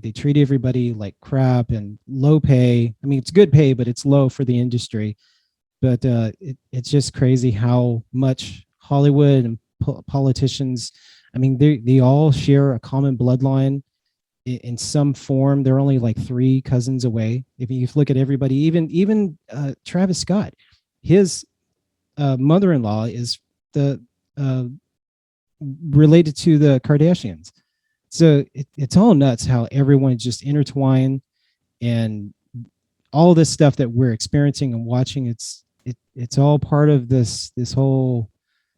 they treat everybody like crap and low pay. I mean, it's good pay, but it's low for the industry. But it's just crazy how much Hollywood and politicians, I mean, they all share a common bloodline in some form. They're only like 3 cousins away. If you look at everybody, even Travis Scott, his mother-in-law is related to the Kardashians. So it's all nuts how everyone is just intertwined, and all this stuff that we're experiencing and watching, it's all part of this whole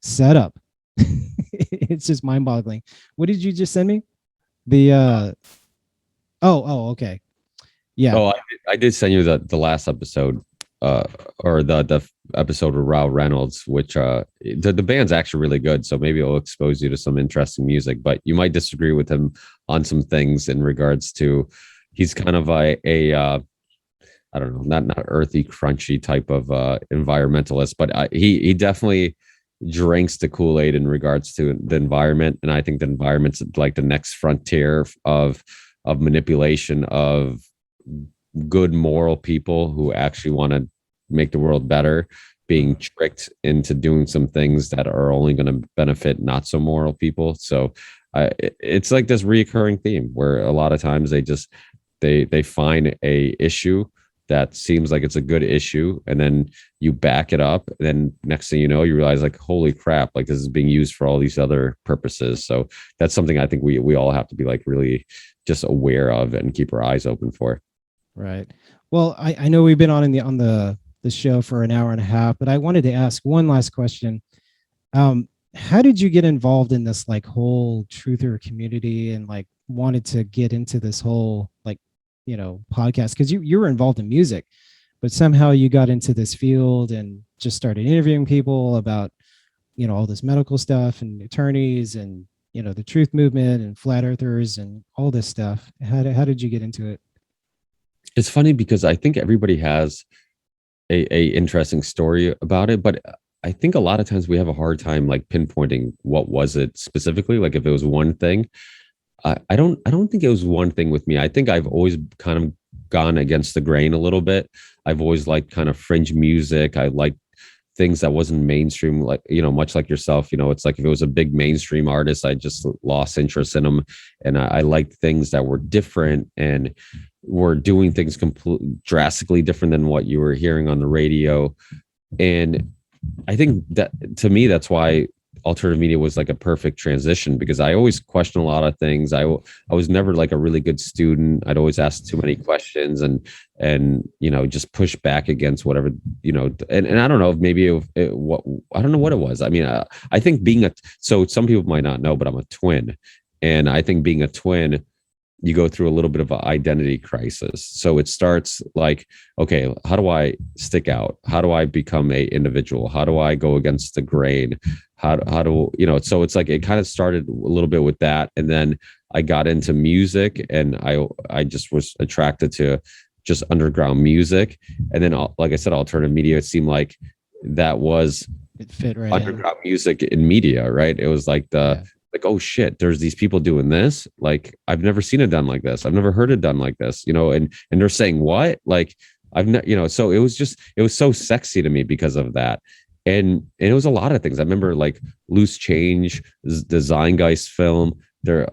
setup. It's just mind-boggling. What did you just send me? The okay. Yeah. Oh, I did send you the last episode. or the episode with Rao Reynolds, which the band's actually really good. So maybe it'll expose you to some interesting music, but you might disagree with him on some things in regards to, he's kind of a I don't know, not earthy, crunchy type of environmentalist, but he definitely drinks the Kool-Aid in regards to the environment. And I think the environment's like the next frontier of manipulation of good moral people who actually want to make the world better, being tricked into doing some things that are only going to benefit not so moral people. So it's like this reoccurring theme where a lot of times they find a issue that seems like it's a good issue, and then you back it up, and then next thing you know, you realize like, holy crap, like this is being used for all these other purposes. So that's something I think we all have to be like really just aware of and keep our eyes open for. Right. Well, I know we've been on the show for an hour and a half, but I wanted to ask one last question. How did you get involved in this like whole truther community and like wanted to get into this whole like, you know, podcast? Because you were involved in music, but somehow you got into this field and just started interviewing people about, you know, all this medical stuff and attorneys and, you know, the truth movement and flat earthers and all this stuff. How did you get into it? It's funny because I think everybody has a interesting story about it, but I think a lot of times we have a hard time like pinpointing what was it specifically. Like if it was one thing, I don't think it was one thing with me. I think I've always kind of gone against the grain a little bit. I've always liked kind of fringe music. I like things that wasn't mainstream, like, you know, much like yourself, you know, it's like if it was a big mainstream artist, I just lost interest in them. And I liked things that were different and were doing things drastically different than what you were hearing on the radio. And I think that to me, that's why alternative media was like a perfect transition, because I always question a lot of things. I was never like a really good student. I'd always ask too many questions and you know, just push back against whatever, you know, and I don't know if maybe I don't know what it was. I mean, I think so some people might not know, but I'm a twin, and I think being a twin, you go through a little bit of an identity crisis. So it starts like, okay, how do I stick out? How do I become a individual? How do I go against the grain? How do, you know, so it's like, it kind of started a little bit with that. And then I got into music, and I just was attracted to just underground music. And then, like I said, alternative media, it seemed like that was It fit right underground music in media, right? It was like like, oh shit, there's these people doing this. Like, I've never seen it done like this. I've never heard it done like this, you know, and they're saying what? Like, you know, so it was so sexy to me because of that. And it was a lot of things. I remember like Loose Change, the Zeitgeist film, their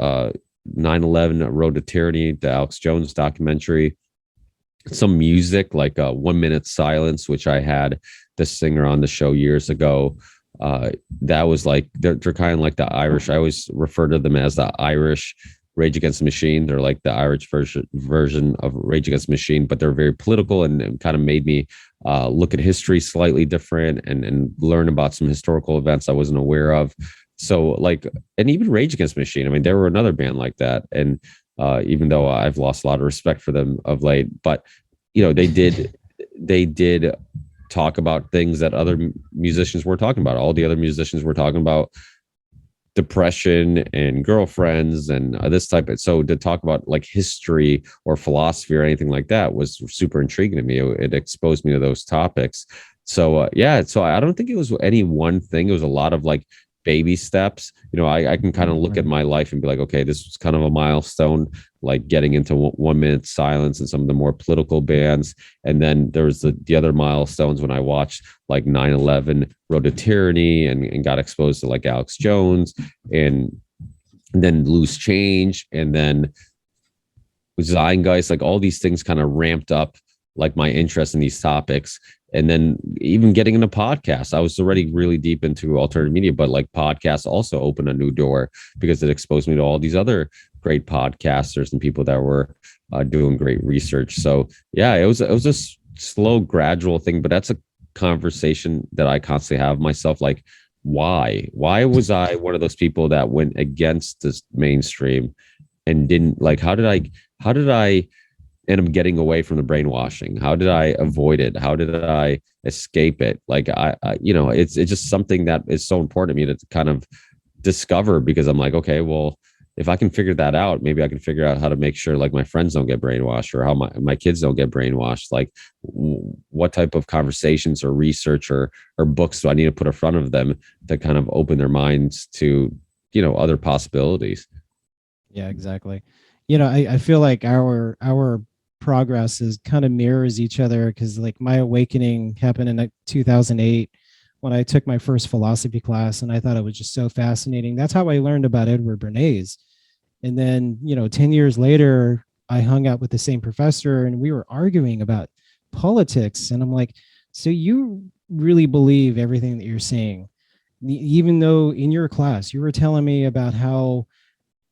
9/11 Road to Tyranny, the Alex Jones documentary, some music like 1 Minute Silence, which I had the singer on the show years ago. That was like, they're kind of like the Irish. I always refer to them as the Irish Rage Against the Machine. They're like the Irish version of Rage Against the Machine, but they're very political and kind of made me look at history slightly different and learn about some historical events I wasn't aware of. So like, and even Rage Against the Machine, I mean, they were another band like that. And even though I've lost a lot of respect for them of late, but you know, they did talk about things that other musicians were talking about. All the other musicians were talking about depression and girlfriends and this type of, so to talk about like history or philosophy or anything like that was super intriguing to me. It exposed me to those topics. So so I don't think it was any one thing. It was a lot of like baby steps. You know, I can kind of look at my life and be like, okay, this was kind of a milestone, like getting into 1 Minute Silence and some of the more political bands. And then there was the other milestones when I watched like 9/11 Road to Tyranny and got exposed to like Alex Jones and then Loose Change and then Zeitgeist, like all these things kind of ramped up like my interest in these topics. And then even getting into podcasts, I was already really deep into alternative media, but like podcasts also opened a new door because it exposed me to all these other great podcasters and people that were doing great research. So yeah, it was a slow, gradual thing, but that's a conversation that I constantly have myself. Like, why was I one of those people that went against this mainstream and didn't like, how did I and I'm getting away from the brainwashing? How did I avoid it? How did I escape it? Like it's just something that is so important to me to kind of discover, because I'm like, okay, well, if I can figure that out, maybe I can figure out how to make sure like my friends don't get brainwashed, or how my kids don't get brainwashed. Like what type of conversations or research or books do I need to put in front of them to kind of open their minds to, other possibilities? Yeah, exactly. I feel like our progress is kind of mirrors each other, because like my awakening happened in like 2008 when I took my first philosophy class, and I thought it was just so fascinating. That's how I learned about Edward Bernays. And then, 10 years later, I hung out with the same professor and we were arguing about politics. And I'm like, so you really believe everything that you're saying, even though in your class you were telling me about how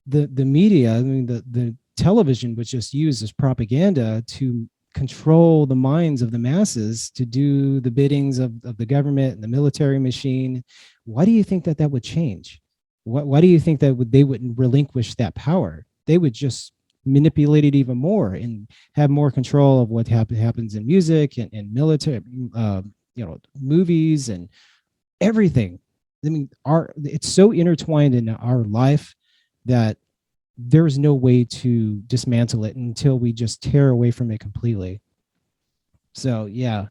the media, I mean, the television was just used as propaganda to control the minds of the masses, to do the biddings of the government and the military machine. Why do you think that would change? Why do you think that they wouldn't relinquish that power? They would just manipulate it even more and have more control of what happens in music and military, movies and everything. I mean, it's so intertwined in our life that there's no way to dismantle it until we just tear away from it completely. So yeah,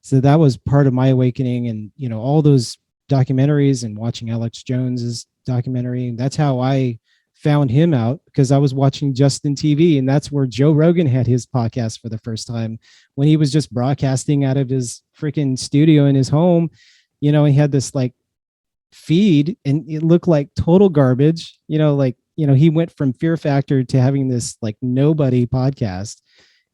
so that was part of my awakening, and all those documentaries and watching Alex Jones's documentary. That's how I found him out, because I was watching Justin TV, and that's where Joe Rogan had his podcast for the first time, when he was just broadcasting out of his freaking studio in his home. He had this like feed and it looked like total garbage, he went from Fear Factor to having this like nobody podcast.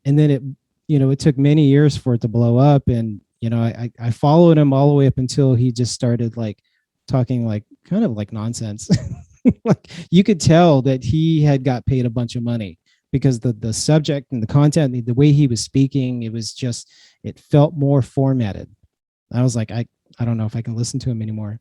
And then it took many years for it to blow up. And, I followed him all the way up until he just started like talking like kind of like nonsense. Like you could tell that he had got paid a bunch of money, because the subject and the content, the way he was speaking, it felt more formatted. I was like, I don't know if I can listen to him anymore.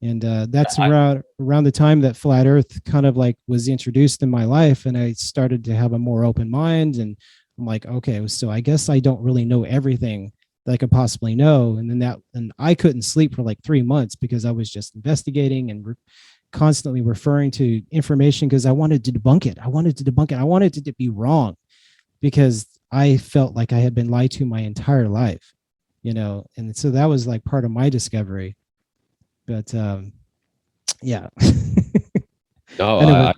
And that's around the time that Flat Earth kind of like was introduced in my life, and I started to have a more open mind. And I'm like, okay, so I guess I don't really know everything that I could possibly know. And I couldn't sleep for like 3 months because I was just investigating and constantly referring to information, because I wanted to debunk it. I wanted it to be wrong, because I felt like I had been lied to my entire life, and so that was like part of my discovery. But yeah. No,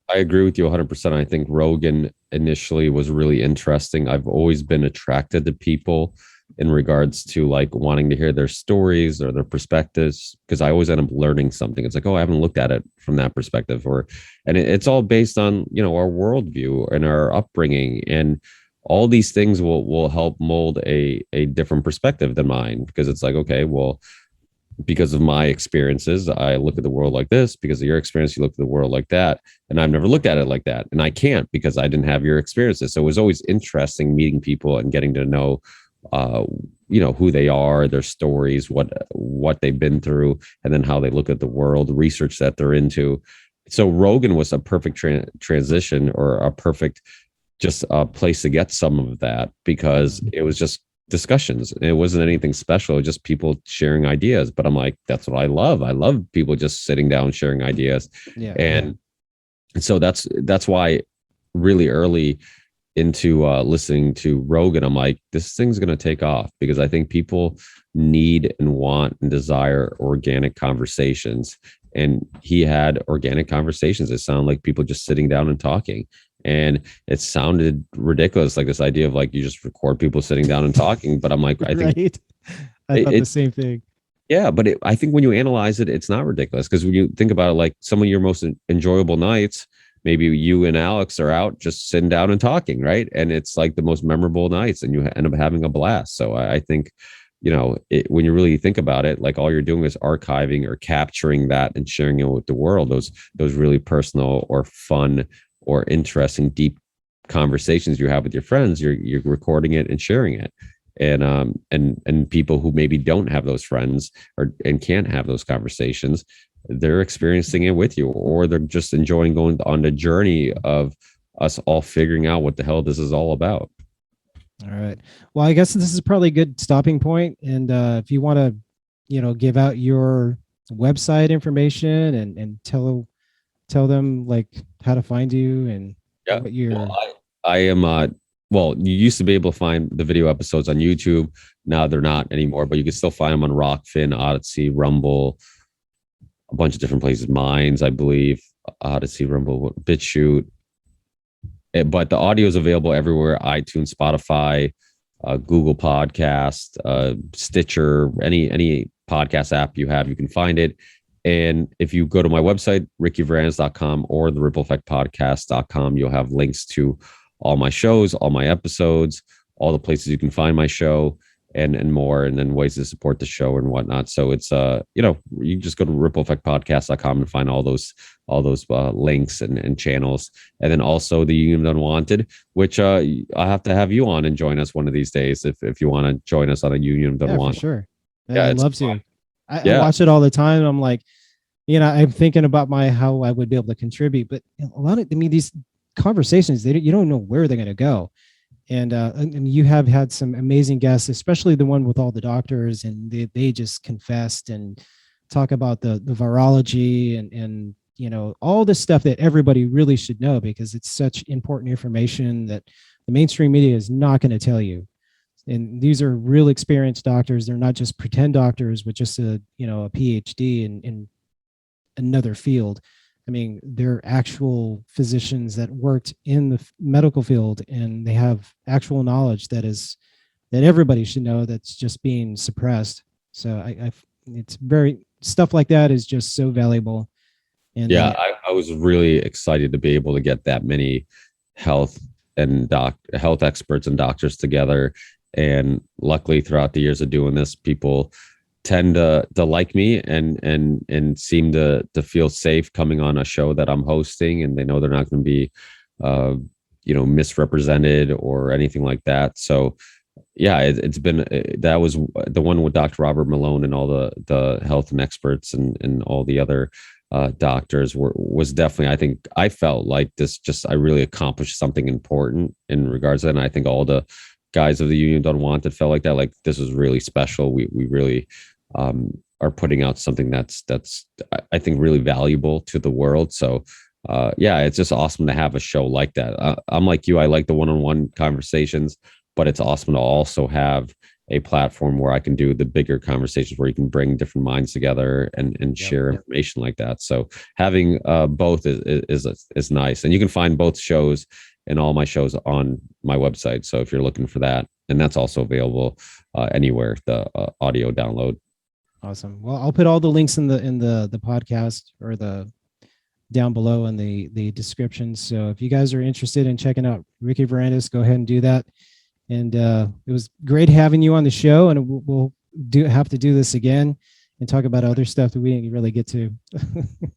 I agree with you 100%. I think Rogan initially was really interesting. I've always been attracted to people in regards to like wanting to hear their stories or their perspectives, because I always end up learning something. It's like, oh, I haven't looked at it from that perspective, and it's all based on, our worldview and our upbringing, and all these things will help mold a different perspective than mine, because it's like, okay, well, because of my experiences, I look at the world like this. Because of your experience, you look at the world like that. And I've never looked at it like that. And I can't, because I didn't have your experiences. So it was always interesting meeting people and getting to know, who they are, their stories, what they've been through, and then how they look at the world, research that they're into. So Rogan was a perfect transition, or a perfect just a place to get some of that, because it was just discussions. It wasn't anything special, just people sharing ideas. But I'm like, that's what I love. I love people just sitting down, sharing ideas. Yeah. And so that's why really early into listening to Rogan, I'm like, this thing's going to take off, because I think people need and want and desire organic conversations. And he had organic conversations. It sounded like people just sitting down and talking. And it sounded ridiculous, like this idea of like you just record people sitting down and talking. But I'm like, I think right? I thought the same thing. Yeah, but I think when you analyze it, it's not ridiculous, because when you think about it, like some of your most enjoyable nights, maybe you and Alex are out just sitting down and talking, right? And it's like the most memorable nights, and you end up having a blast. So I think, when you really think about it, like all you're doing is archiving or capturing that and sharing it with the world. Those really personal or fun or interesting, deep conversations you have with your friends, you're recording it and sharing it. And people who maybe don't have those friends and can't have those conversations, they're experiencing it with you, or they're just enjoying going on the journey of us all figuring out what the hell this is all about. All right. Well, I guess this is probably a good stopping point. And if you want to, give out your website information and tell them like how to find you and what you're. Well, I am. Well, you used to be able to find the video episodes on YouTube. Now they're not anymore, but you can still find them on Rockfin, Odyssey, Rumble, a bunch of different places. Minds, I believe, Odyssey, Rumble, BitChute. But the audio is available everywhere: iTunes, Spotify, Google Podcast, Stitcher, any podcast app you have, you can find it. And if you go to my website, rickyvarandas.com or the rippleeffectpodcast.com, you'll have links to all my shows, all my episodes, all the places you can find my show, and more, and then ways to support the show and whatnot. So it's you just go to rippleeffectpodcast.com and find all those links and channels. And then also the Union of Unwanted, which I have to have you on and join us one of these days if you want to join us on a Union of Unwanted. For sure. Yeah, I'd love to. I watch it all the time. I'm like, I'm thinking about how I would be able to contribute, but these conversations, you don't know where they're going to go. And you have had some amazing guests, especially the one with all the doctors, and they just confessed and talk about the virology and all the stuff that everybody really should know, because it's such important information that the mainstream media is not going to tell you. And these are real experienced doctors. They're not just pretend doctors with just a PhD in another field. I mean, they're actual physicians that worked in the medical field, and they have actual knowledge that everybody should know, that's just being suppressed. So it's very, stuff like that is just so valuable. And I was really excited to be able to get that many health experts and doctors together. And luckily, throughout the years of doing this, people tend to like me and seem to feel safe coming on a show that I'm hosting, and they know they're not going to be misrepresented or anything like that. So yeah, it's been, that was the one with Dr. Robert Malone and all the health and experts and all the other doctors was definitely, I think I felt like I really accomplished something important in regards to that. And I think all the guys of the Union Unwanted felt like that. Like, this was really special. We really are putting out something that's I think really valuable to the world. So it's just awesome to have a show like that. I'm like you, I like the one-on-one conversations, but it's awesome to also have a platform where I can do the bigger conversations where you can bring different minds together and share information like that. So having both is nice. And you can find both shows and all my shows on my website. So if you're looking for that, and that's also available anywhere, the audio download. Awesome. Well, I'll put all the links in the podcast or the down below in the description. So if you guys are interested in checking out Ricky Varandas, go ahead and do that. And it was great having you on the show, and we'll have to do this again and talk about other stuff that we didn't really get to.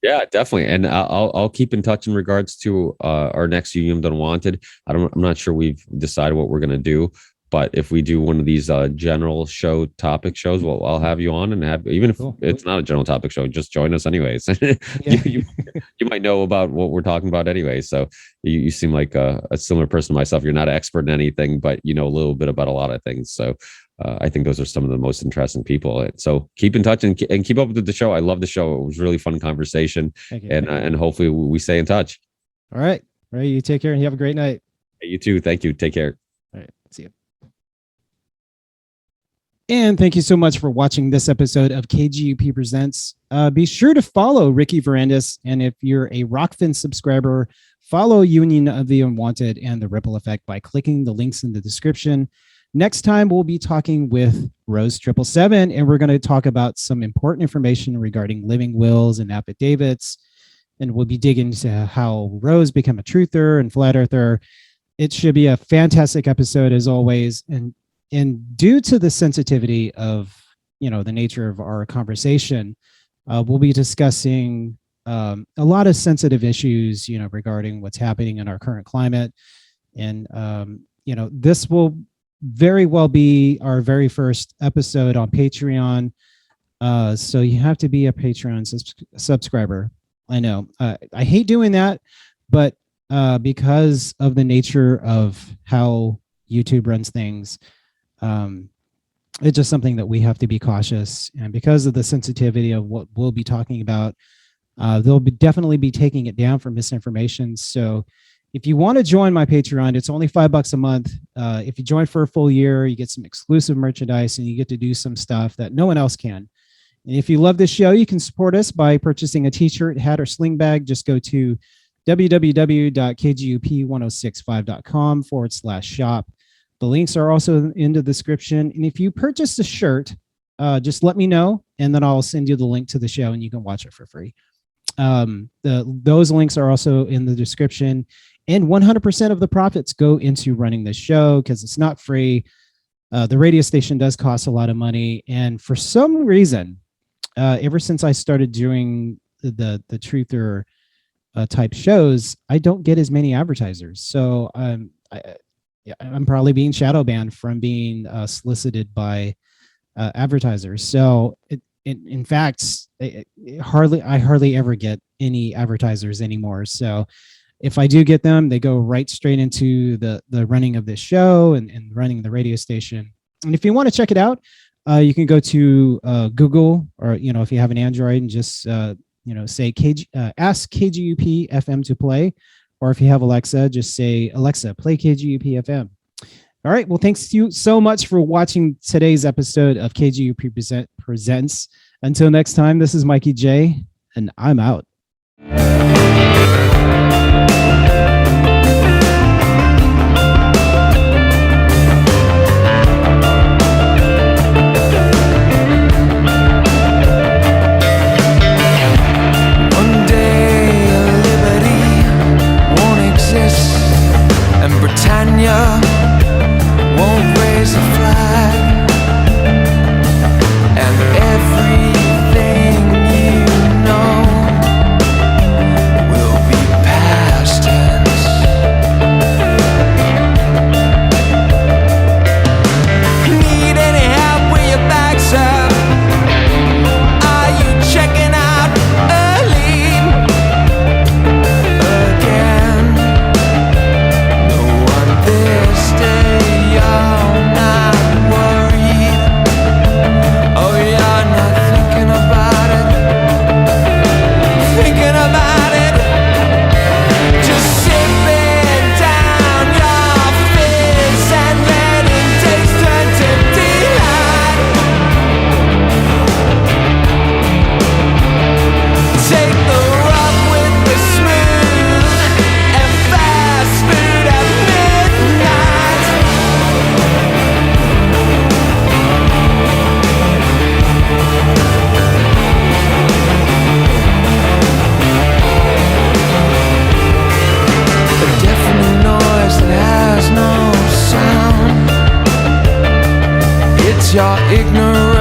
Yeah, definitely. And I'll keep in touch in regards to our next Union Unwanted. I'm not sure we've decided what we're going to do, but if we do one of these general topic shows, well, I'll have you on, and even if it's not a general topic show, just join us anyways. you might know about what we're talking about anyway. So you seem like a similar person to myself. You're not an expert in anything, but you know a little bit about a lot of things. So I think those are some of the most interesting people. So keep in touch and keep up with the show. I love the show. It was really fun conversation, and hopefully we stay in touch. All right. You take care and you have a great night. Hey, you too. Thank you. Take care. All right. See you. And thank you so much for watching this episode of KGUP Presents. Be sure to follow Ricky Varandas. And if you're a Rockfin subscriber, follow Union of the Unwanted and the Ripple Effect by clicking the links in the description. Next time, we'll be talking with Rose 777, and we're going to talk about some important information regarding living wills and affidavits. And we'll be digging into how Rose became a truther and flat earther. It should be a fantastic episode as always. And due to the sensitivity of, the nature of our conversation, we'll be discussing a lot of sensitive issues, regarding what's happening in our current climate. And, this will very well be our very first episode on Patreon. So you have to be a Patreon subscriber. I know I hate doing that, but because of the nature of how YouTube runs things. It's just something that we have to be cautious, and because of the sensitivity of what we'll be talking about, they'll definitely be taking it down for misinformation. So if you want to join my Patreon, it's only $5 a month. If you join for a full year, you get some exclusive merchandise and you get to do some stuff that no one else can. And if you love this show, you can support us by purchasing a t-shirt, hat, or sling bag. Just go to www.kgup1065.com/shop. The links are also in the description. And if you purchase a shirt, just let me know, and then I'll send you the link to the show and you can watch it for free. Those links are also in the description, and 100% of the profits go into running the show because it's not free. The radio station does cost a lot of money. And for some reason, ever since I started doing the truther type shows, I don't get as many advertisers. So I'm probably being shadow banned from being solicited by advertisers. So in fact, I hardly ever get any advertisers anymore. So if I do get them, they go right straight into the running of this show and running the radio station. And if you want to check it out, you can go to Google, or if you have an Android, and just say ask KGUP FM to play. Or if you have Alexa, just say, Alexa, play KGUP FM. All right. Well, thanks you so much for watching today's episode of KGUP Presents. Until next time, this is Mikey Jayy, and I'm out. Britannia won't raise a flag, and everything you know will be past tense. Need any help with your bag, sir? Are you checking out early again? This day you're not worried. Oh, you're not thinking about it. Thinking about it. Just sipping down your fizz and letting taste turn to delight. Take the rough with the smooth and fast food at midnight. A deafening noise that has no sound. It's your ignorance.